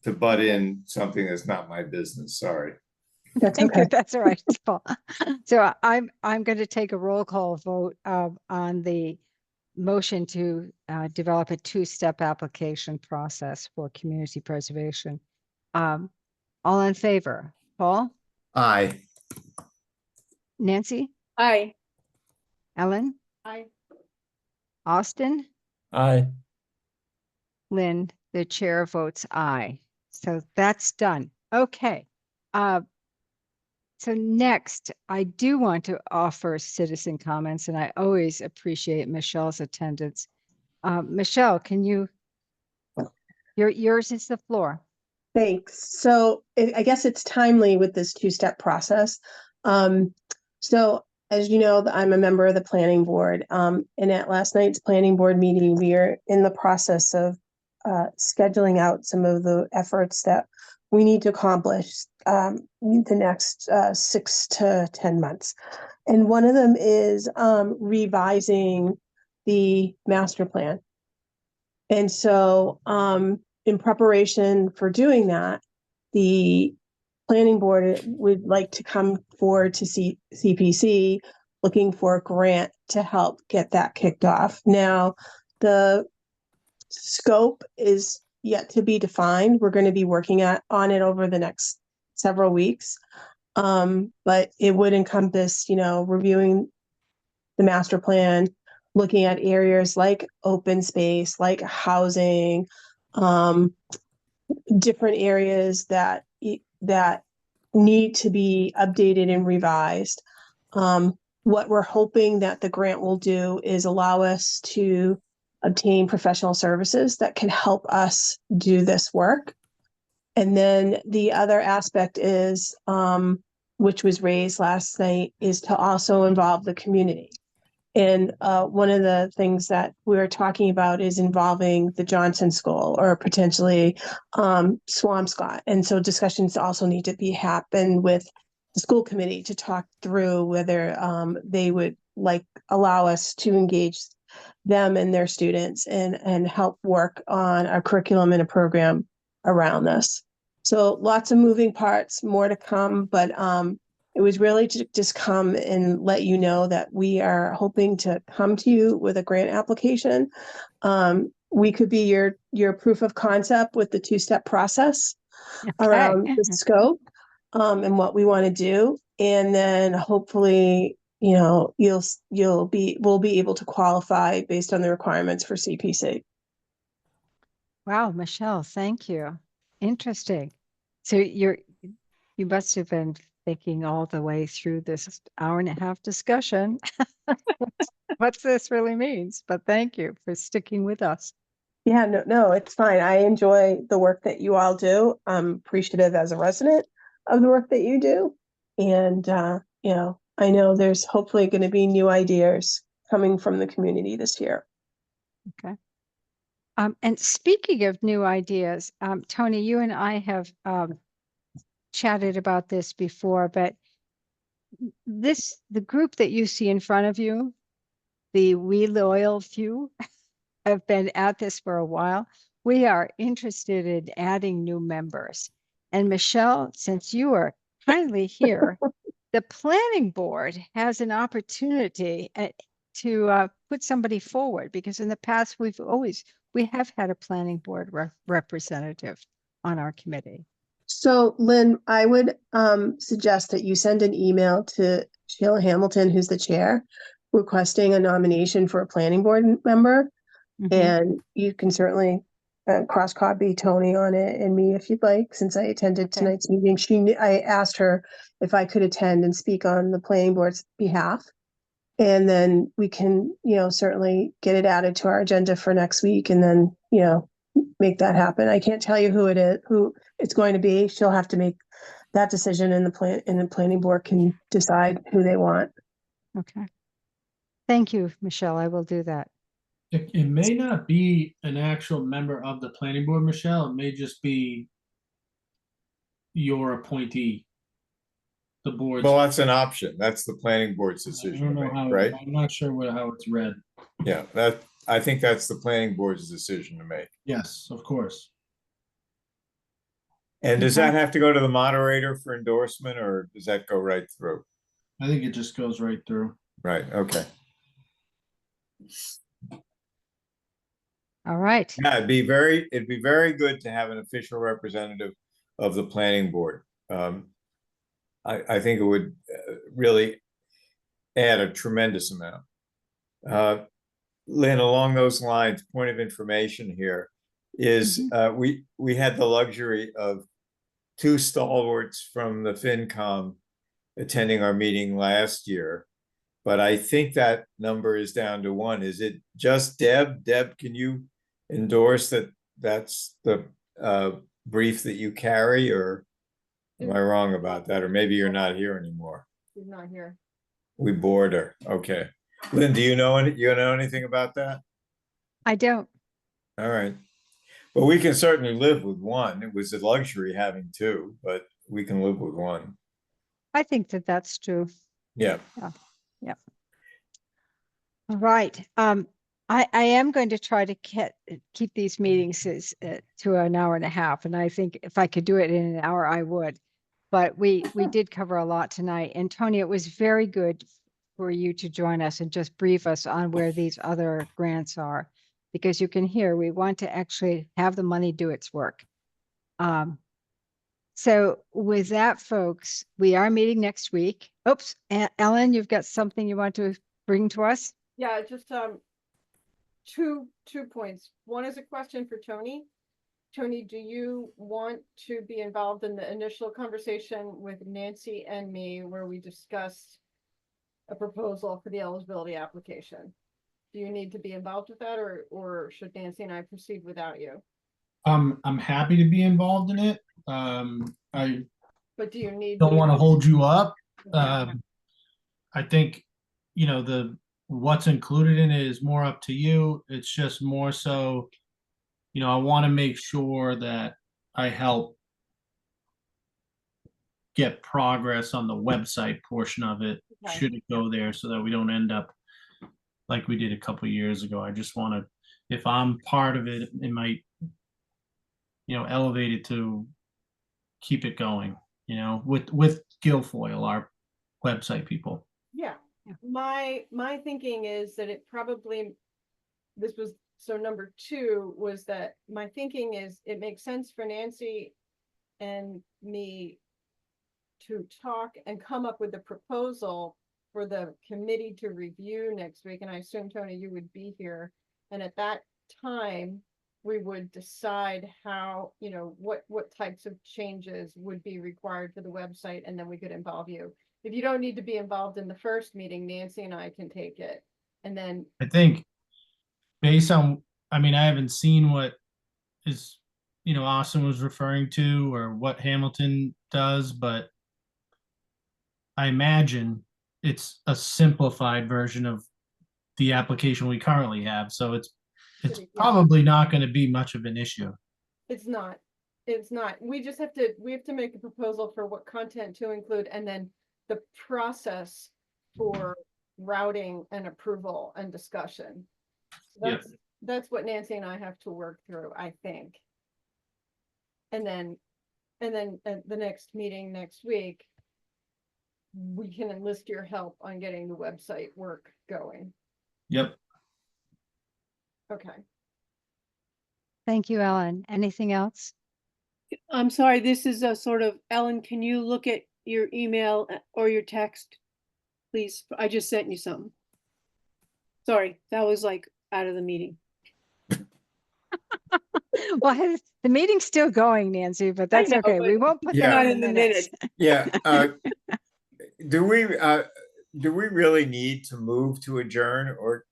To butt in something that's not my business, sorry. that's thank you. okay. That's all right. Paul. So I'm going to take a roll call vote on the motion to develop a two-step application process for community preservation. All in favor? Paul, Aye. Nancy, Aye. Ellen, I, Austin, Aye. Lynn, the chair votes aye. So that's done. Okay. So next, I do want to offer citizen comments, and I always appreciate Michelle's attendance. Michelle, can you, yours is the floor. Thanks. So I guess it's timely with this two-step process. So as you know, I'm a member of the planning board. And at last night's planning board meeting, we are in the process of scheduling out some of the efforts that we need to accomplish the next 6 to 10 months. And one of them is revising the master plan. And so in preparation for doing that, the planning board would like to come forward to CPC looking for a grant to help get that kicked off. Now, the scope is yet to be defined. We're going to be working on it over the next several weeks. But it would encompass, reviewing the master plan, looking at areas like open space, like housing, different areas that need to be updated and revised. What we're hoping that the grant will do is allow us to obtain professional services that can help us do this work. And then the other aspect is, which was raised last night, is to also involve the community. And one of the things that we were talking about is involving the Johnson School or potentially Swampscott. And so discussions also need to happen with the school committee to talk through whether they would allow us to engage them and their students and help work on a curriculum and a program around this. So lots of moving parts, more to come, but it was really to just come and let you know that we are hoping to come to you with a grant application. We could be your proof of concept with the two-step process around the scope and what we want to do. And then hopefully, we'll be able to qualify based on the requirements for CPC. Wow, Michelle, thank you. Interesting. So you must have been thinking all the way through this hour and a half discussion what this really means, but thank you for sticking with us. Yeah, no, it's fine. I enjoy the work that you all do. I'm appreciative as a resident of the work that you do. And, I know there's hopefully going to be new ideas coming from the community this year. Okay. And speaking of new ideas, Tony, you and I have chatted about this before, but the group that you see in front of you, the We Loyal Few, have been at this for a while. We are interested in adding new members. And Michelle, since you are kindly here, the planning board has an opportunity to put somebody forward, because in the past we have had a planning board representative on our committee. So Lynn, I would suggest that you send an email to Sheila Hamilton, who's the chair, requesting a nomination for a planning board member. Mhm. And you can certainly cross copy Tony on it and me if you'd like, since I attended Okay. tonight's meeting. I asked her if I could attend and speak on the planning board's behalf. And then we can, certainly get it added to our agenda for next week and then, make that happen. I can't tell you who it's going to be. She'll have to make that decision, and the planning board can decide who they want. Okay. Thank you, Michelle. I will do that. It may not be an actual member of the planning board, Michelle. It may just be your appointee. The board's. Well, that's an option. That's the planning board's I decision don't to know make, how, right? I'm not sure how it's read. Yeah, I think that's the planning board's decision to make. Yes, of course. And does Okay. that have to go to the moderator for endorsement, or does that go right through? I think it just goes right through. Right, okay. All right. Yeah, it'd be very good to have an official representative of the planning board. I think it would really add a tremendous amount. Lynn, along those lines, point of information here is we had the luxury of two stalwarts from the FinCom attending our meeting last year, but I think that number is down to one. Is it just Deb? Deb, can you endorse that that's the brief that you carry, or am I wrong about that? Or maybe you're not here anymore. She's not here. We bored her. Okay. Lynn, do you know anything about that? I don't. All right. Well, we can certainly live with one. It was a luxury having two, but we can live with one. I think that that's true. Yeah. Yeah. All right. I am going to try to keep these meetings to an hour and a half. And I think if I could do it in an hour, I would. But we did cover a lot tonight. And Tony, it was very good for you to join us and just brief us on where these other grants are, because you can hear we want to actually have the money do its work. So with that, folks, we are meeting next week. Oops, Ellen, you've got something you want to bring to us? Yeah, just two points. One is a question for Tony. Tony, do you want to be involved in the initial conversation with Nancy and me where we discussed a proposal for the eligibility application? Do you need to be involved with that, or should Nancy and I proceed without you? I'm happy to be involved in it. I But do you need? don't want to hold you up. Okay. I think, what's included in it is more up to you. It's just more so, I want to make sure that I help get progress on the website portion of it, Okay. should it go there, so that we don't end up like we did a couple of years ago. I just want to, if I'm part of it, it might, elevate it to keep it going, with Guilfoyle, our website people. Yeah, Yeah. my thinking is that it probably, this was, so number two was that my thinking is it makes sense for Nancy and me to talk and come up with a proposal for the committee to review next week. And I assume, Tony, you would be here. And at that time, we would decide how, you know, what types of changes would be required for the website, and then we could involve you. If you don't need to be involved in the first meeting, Nancy and I can take it. And then, I think based on, I mean, I haven't seen what is, Austin was referring to or what Hamilton does, but I imagine it's a simplified version of the application we currently have. So it's Yeah. probably not going to be much of an issue. it's not, we just have to make a proposal for what content to include, and then the process for routing and approval and discussion. Yep. That's what Nancy and I have to work through, I think. And then at the next meeting next week, we can enlist your help on getting the website work going. Yep. Okay. Thank you, Ellen. Anything else? I'm sorry, this is a sort of, Ellen, can you look at your email or your text? Please, I just sent you something. Sorry, that was like out of the meeting. Well, the meeting's still going, Nancy, but that's know, okay. We but won't put Yeah. that Not in in the the minutes. Yeah, do we really need to move to adjourn, or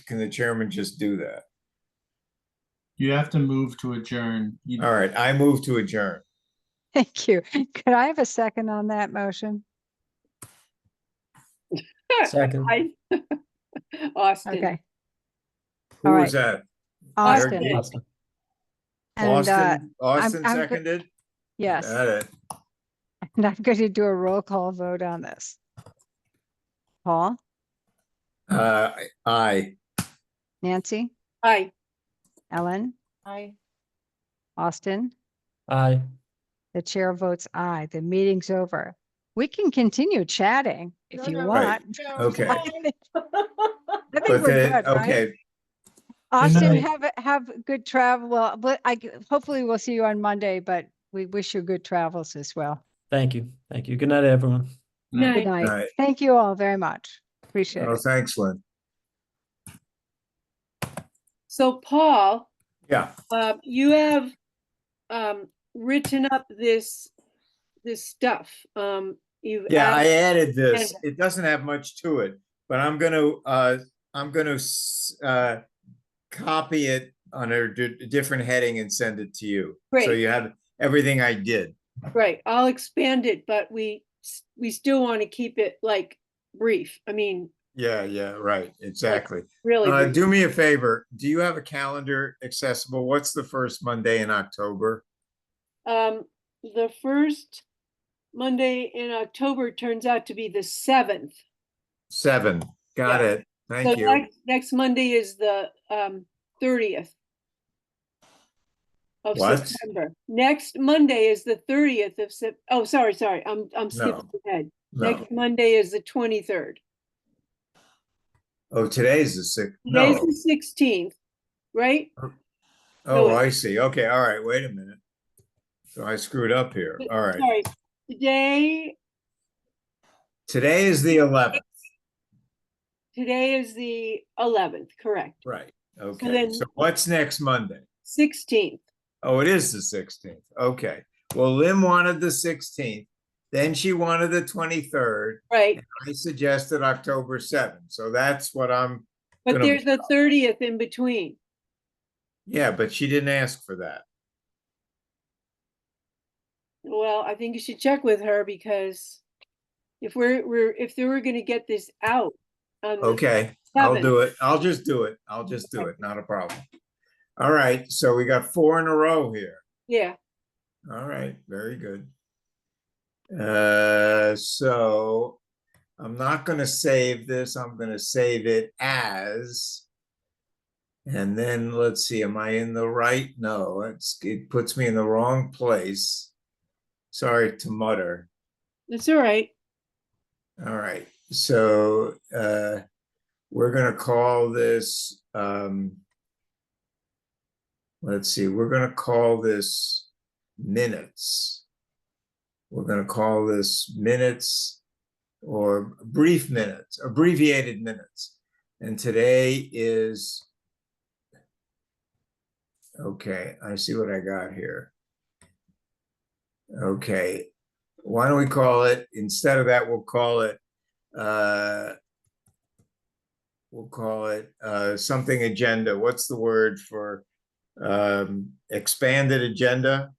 can the chairman just do that? You have to move to adjourn. All right, I move to adjourn. Thank you. Could I have a second on that motion? Second. Austin. Okay, Who All was right. that? Austin. Very good. Austin. And, Austin I'm go- seconded? yes, Got it. and I'm going to do a roll call vote on this. Paul, Aye. Nancy, Hi. Ellen, Austin. Aye. The chair votes aye. The meeting's over. We can continue chatting if you No, Right. want. Okay. I think But we're the, good, right? okay, Austin, night. have good travel. Well, but hopefully we'll see you on Monday, but we wish you good travels as well. Thank you. Thank you. Good night, everyone. No. Good Night. night. Night. Thank you all very much. Appreciate oh, it. thanks, Lynn. So Paul, Yeah, you have written up this stuff. You've yeah, I added, added this. It doesn't have much to it, but I'm gonna copy it on a different heading and send it to you. So Great. you have everything I did. right, I'll expand it, but we still want to keep it like brief. I mean, Yeah, right, exactly. really brief. Do me a favor. Do you have a calendar accessible? What's the first Monday in October? The first Monday in October turns out to be the 7th. 7. Got Yeah. it. Thank So you. next Monday is the 30th of What? September. Next Monday is the 30th of oh, sorry. I'm skipping ahead. No. Next Monday is the 23rd. Oh, today's the 6th. Today's No. the 16th, right? Oh, No, I see. Okay, all right. Wait a minute. So I screwed up here. All right. Sorry. Today Today is the 11th. Today is the 11th, correct? Right. Okay. then- So what's next Monday? 16th. Oh, it is the 16th. Okay. Well, Lynn wanted the 16th. Then she wanted the 23rd. Right. I suggested October 7th. So that's what I'm But gonna- there's a 30th in between. Yeah, but she didn't ask for that. Well, I think you should check with her because if they were going to get this out on the Okay, I'll 7th. do it. I'll just do it. I'll just do it. Not a problem. All right. So we got 4 in a row here. Yeah. All right, very good. So I'm not going to save this. I'm going to save it as, and then let's see, am I in the right? No, it puts me in the wrong place. Sorry to mutter. That's all right. All right, so we're going to call this, let's see, we're going to call this minutes. We're going to call this minutes or brief minutes, abbreviated minutes. And today is Okay, I see what I got here. Okay, why don't we call it, instead of that, we'll call it something agenda. What's the word for expanded agenda?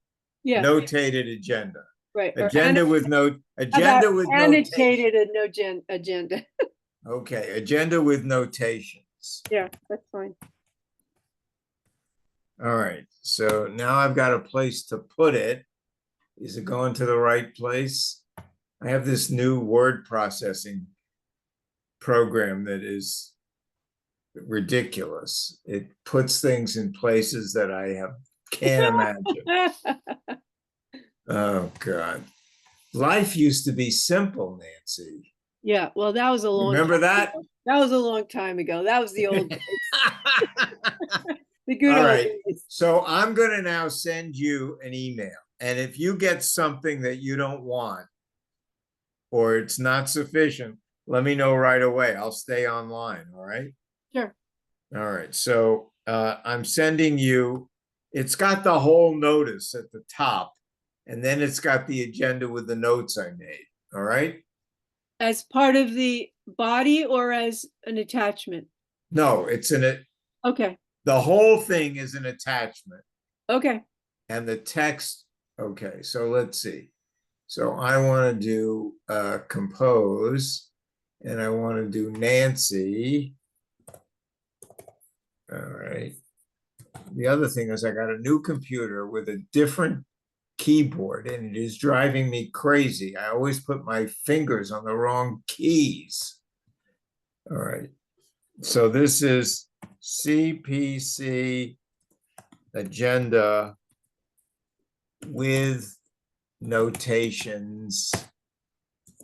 Yeah, Notated agenda. right. Or Agenda with how agenda about with notation. annotated and no agenda. Okay, agenda with notations. Yeah, that's fine. All right, so now I've got a place to put it. Is it going to the right place? I have this new word processing program that is ridiculous. It puts things in places that can't imagine. Oh God. Life used to be simple, Nancy. Yeah, well, that was a long Remember time that? ago. That was a long time ago. That was the old, the good All old right. days. So I'm going to now send you an email. And if you get something that you don't want or it's not sufficient, let me know right away. I'll stay online. All right. Sure. All right. So I'm sending you, it's got the whole notice at the top, and then it's got the agenda with the notes I made. All right. As part of the body or as an attachment? No, it's Okay, the whole thing is an attachment. okay. And the text, okay, so let's see. So I want to do compose, and I want to do Nancy. All right. The other thing is I got a new computer with a different keyboard, and it is driving me crazy. I always put my fingers on the wrong keys. All right. So this is CPC agenda with notations.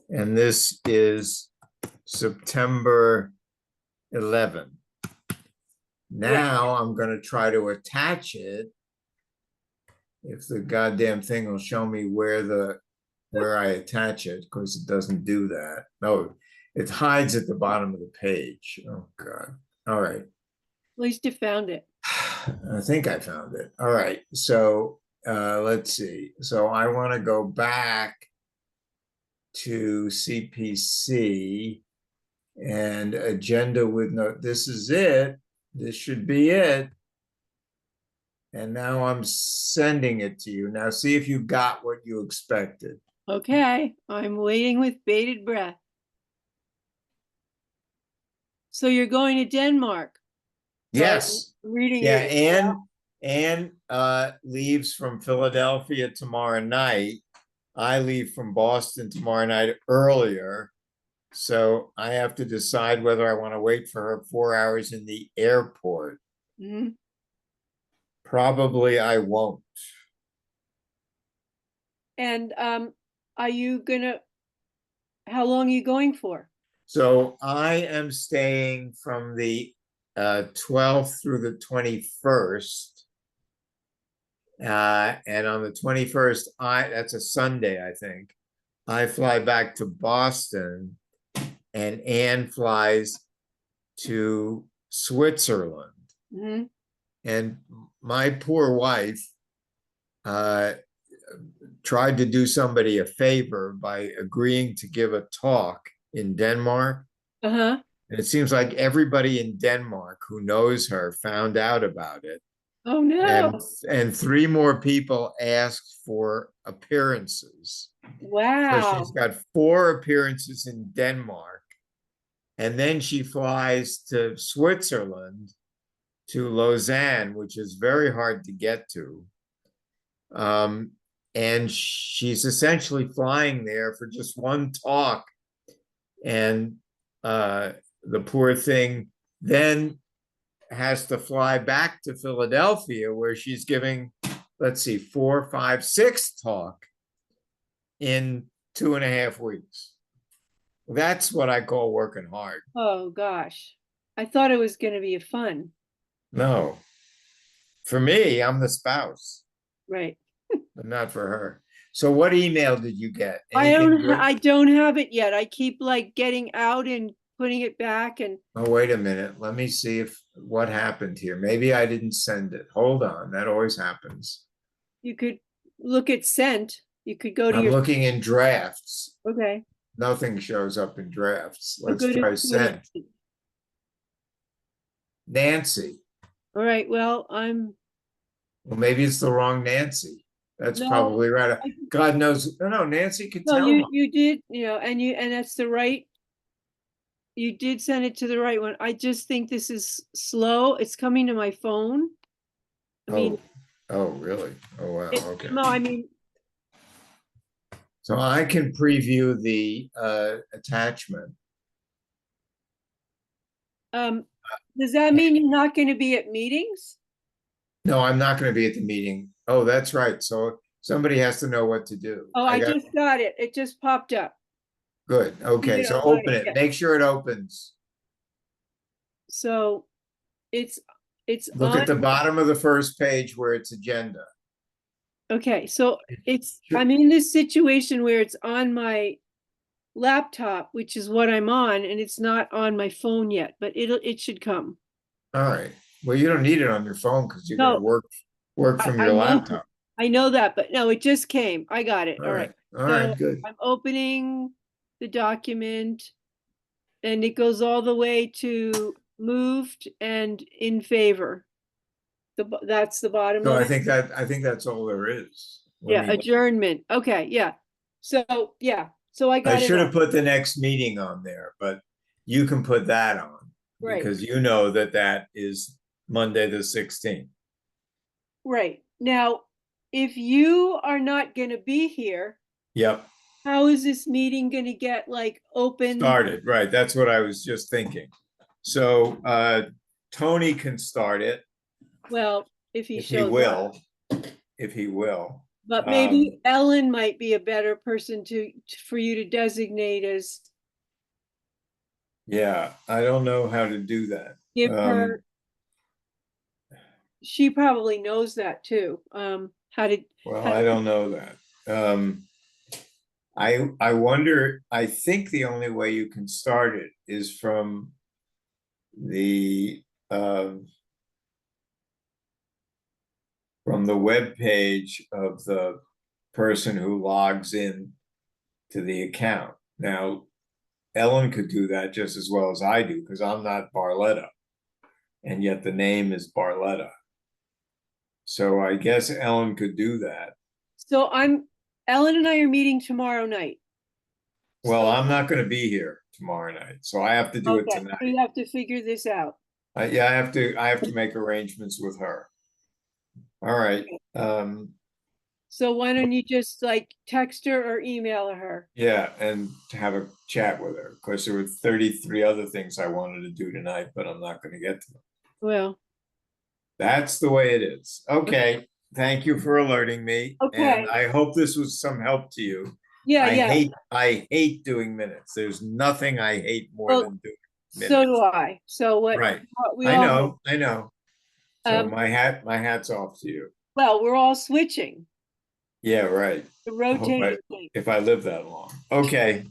And this is September 11. Now I'm going to try to attach it. If the goddamn thing will show me where I attach it, because it doesn't do that. No, it hides at the bottom of the page. Oh God. All right. At least you found it. I think I found it. All right. So let's see. So I want to go back to CPC and agenda with this is it. This should be it. And now I'm sending it to you. Now see if you got what you expected. Okay, I'm waiting with bated breath. So you're going to Denmark? Yes. I'm reading Yeah, it. Anne leaves from Philadelphia tomorrow night. I leave from Boston tomorrow night earlier. So I have to decide whether I want to wait for her 4 hours in the airport. Mhm. Probably I won't. And are you gonna, how long are you going for? So I am staying from the 12th through the 21st. And on the 21st, that's a Sunday, I think. I fly back to Boston, and Anne flies to Switzerland. Mhm. And my poor wife tried to do somebody a favor by agreeing to give a talk in Denmark. Uh-huh. And it seems like everybody in Denmark who knows her found out about it. Oh, no. And 3 more people asked for appearances. So Wow. she's got 4 appearances in Denmark. And then she flies to Switzerland, to Lausanne, which is very hard to get to. And she's essentially flying there for just one talk. And the poor thing then has to fly back to Philadelphia, where she's giving, let's see, 4, 5, 6 talk in 2.5 weeks. That's what I call working hard. Oh, gosh. I thought it was gonna be fun. No, for me, I'm the spouse, Right. but not for her. So what email did you get? I Anything don't, good? I don't have it yet. I keep like getting out and putting it back and Oh, wait a minute. Let me see if what happened here. Maybe I didn't send it. Hold on. That always happens. you could look at sent. You could go to I'm your, looking in drafts. okay. Nothing shows up in drafts. I'll Let's go to- try go to- send. Nancy. All right, well, Well, maybe it's the wrong Nancy. That's No, probably right. I- God knows. No, Nancy can no, tell. you did, and that's the right. You did send it to the right one. I just think this is slow. It's coming to my phone. I mean, Oh, really? Oh, wow. Okay. no, I mean, So I can preview the attachment. does that mean you're not going to be at meetings? No, I'm not going to be at the meeting. Oh, that's right. So somebody has to know what to do. Oh, I just got it. It just popped up. Good. Okay, so open it. Make sure it opens. So it's Look on. at the bottom of the first page where it's agenda. Okay, so Sure. I'm in this situation where it's on my laptop, which is what I'm on, and it's not on my phone yet, but it should come. All right. Well, you don't need it on your phone because you're No. going to work from I your know. laptop. I know that, but no, it just came. I got it. All All right. right. All right, good. I'm opening the document and it goes all the way to moved and in favor. That's the bottom So of I it. think that's all there is. Let Yeah, me- adjournment. Okay, yeah. So, yeah, so I I got it. should all. have put the next meeting on there, but you can put that on Right. because you know that that is Monday, the 16th. Right. Now, if you are not gonna be here, Yep, how is this meeting gonna get like open? started, right. That's what I was just thinking. So Tony can start it Well, if he if he shows up. will, if he will. But maybe Ellen might be a better person for you to designate as, Yeah, I don't know how to do that. give her. She probably knows that too. How to. Well, how I to- don't know that. I wonder, I think the only way you can start it is from the web page of the person who logs in to the account. Now, Ellen could do that just as well as I do because I'm not Barletta, and yet the name is Barletta. So I guess Ellen could do that. So Ellen and I are meeting tomorrow night. Well, I'm not going to be here tomorrow night, so I have to do it Okay, tonight. so you have to figure this out. Yeah, I have to make arrangements with her. All right. So why don't you just like text her or email her? Yeah, and to have a chat with her. Of course, there were 33 other things I wanted to do tonight, but I'm not going to get to them. Well, That's the way it is. Okay. Thank you for alerting me. Okay. And I hope this was some help to you. yeah, I hate doing minutes. There's nothing I hate more Well, than doing so do minutes. I. So what? Right. We I all. know. So Um, my hat's off to you. Well, we're all switching. Yeah, right. The I hope rotating thing. if I live that long. Okay.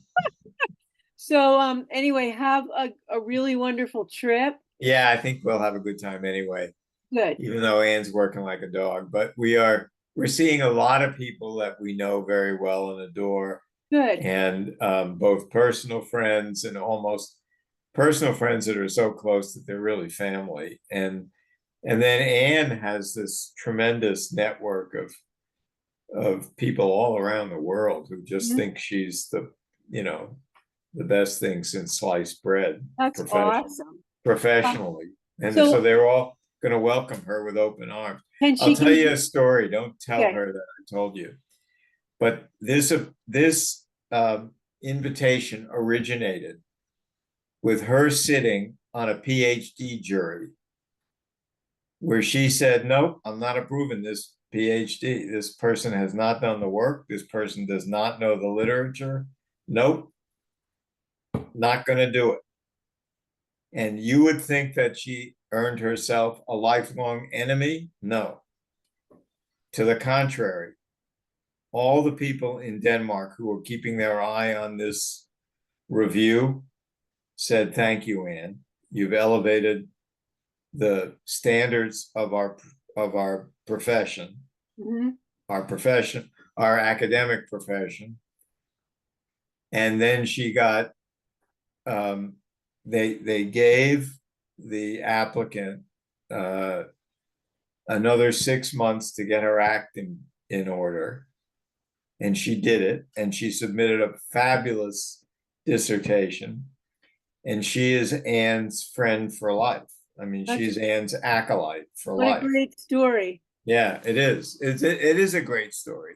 So anyway, have a really wonderful trip. Yeah, I think we'll have a good time anyway, Good. even though Anne's working like a dog. But we're seeing a lot of people that we know very well and adore, Good. and both personal friends and almost personal friends that are so close that they're really family. And then Anne has this tremendous network of people all around the world who just Mhm. think she's the best thing since sliced bread. That's awesome. Professionally. And So- so they're all going to welcome her with open arms. Can I'll she tell you a story. Don't tell Okay. her that I told you. But this invitation originated with her sitting on a PhD jury where she said, nope, I'm not approving this PhD. This person has not done the work. This person does not know the literature. Nope, not going to do it. And you would think that she earned herself a lifelong enemy? No. To the contrary, all the people in Denmark who were keeping their eye on this review said, thank you, Ann. You've elevated the standards of our profession, Mhm. our academic profession. And then she got, they gave the applicant another 6 months to get her act in order. And she did it, and she submitted a fabulous dissertation. And she is Ann's friend for life. I mean, she's Ann's acolyte for What a life. great story. Yeah, it is. It is a great story.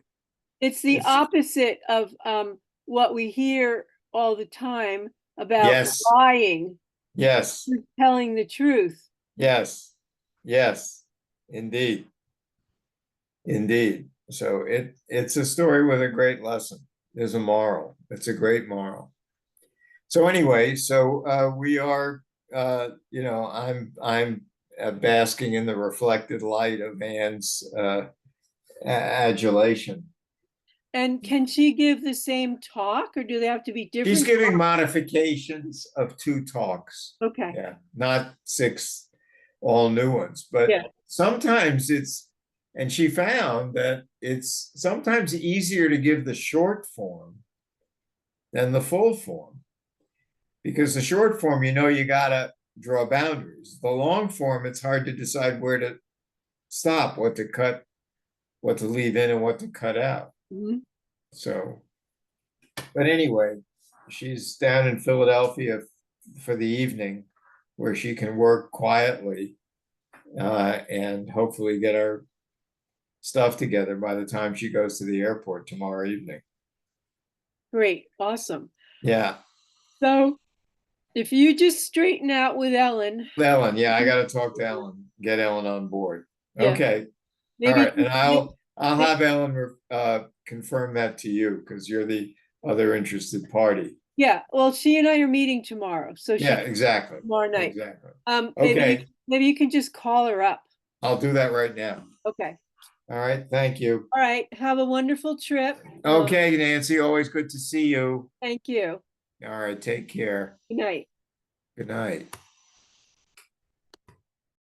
It's the It's- opposite of what we hear all the time about Yes. lying, Yes, telling the truth. yes, yes, indeed. Indeed. So it's a story with a great lesson. There's a moral. It's a great moral. So anyway, so we are, I'm basking in the reflected light of Ann's adulation. And can she give the same talk, or do they have to be different? She's giving modifications of 2 talks. Okay. Yeah, not 6 all new ones, but Yeah. sometimes and she found that it's sometimes easier to give the short form than the full form. Because the short form, you gotta draw boundaries. The long form, it's hard to decide where to stop, what to cut, what to leave in, and what to cut out. Mhm. So, but anyway, she's down in Philadelphia for the evening where she can work quietly and hopefully get her stuff together by the time she goes to the airport tomorrow evening. Great. Awesome. Yeah. So if you just straighten out with Ellen. Ellen, yeah, I gotta talk to Ellen, get Ellen on board. Yeah. Okay, all Maybe right, and I'll have Ellen confirm that to you, because you're the other interested party. Yeah, well, she and I are meeting tomorrow, so Yeah, exactly. tomorrow night. Exactly. Okay. Maybe you can just call her up. I'll do that right now. Okay. All right, thank you. All right. Have a wonderful trip. Okay, Nancy, always good to see you. Thank you. All right, take care. Good night. Good night.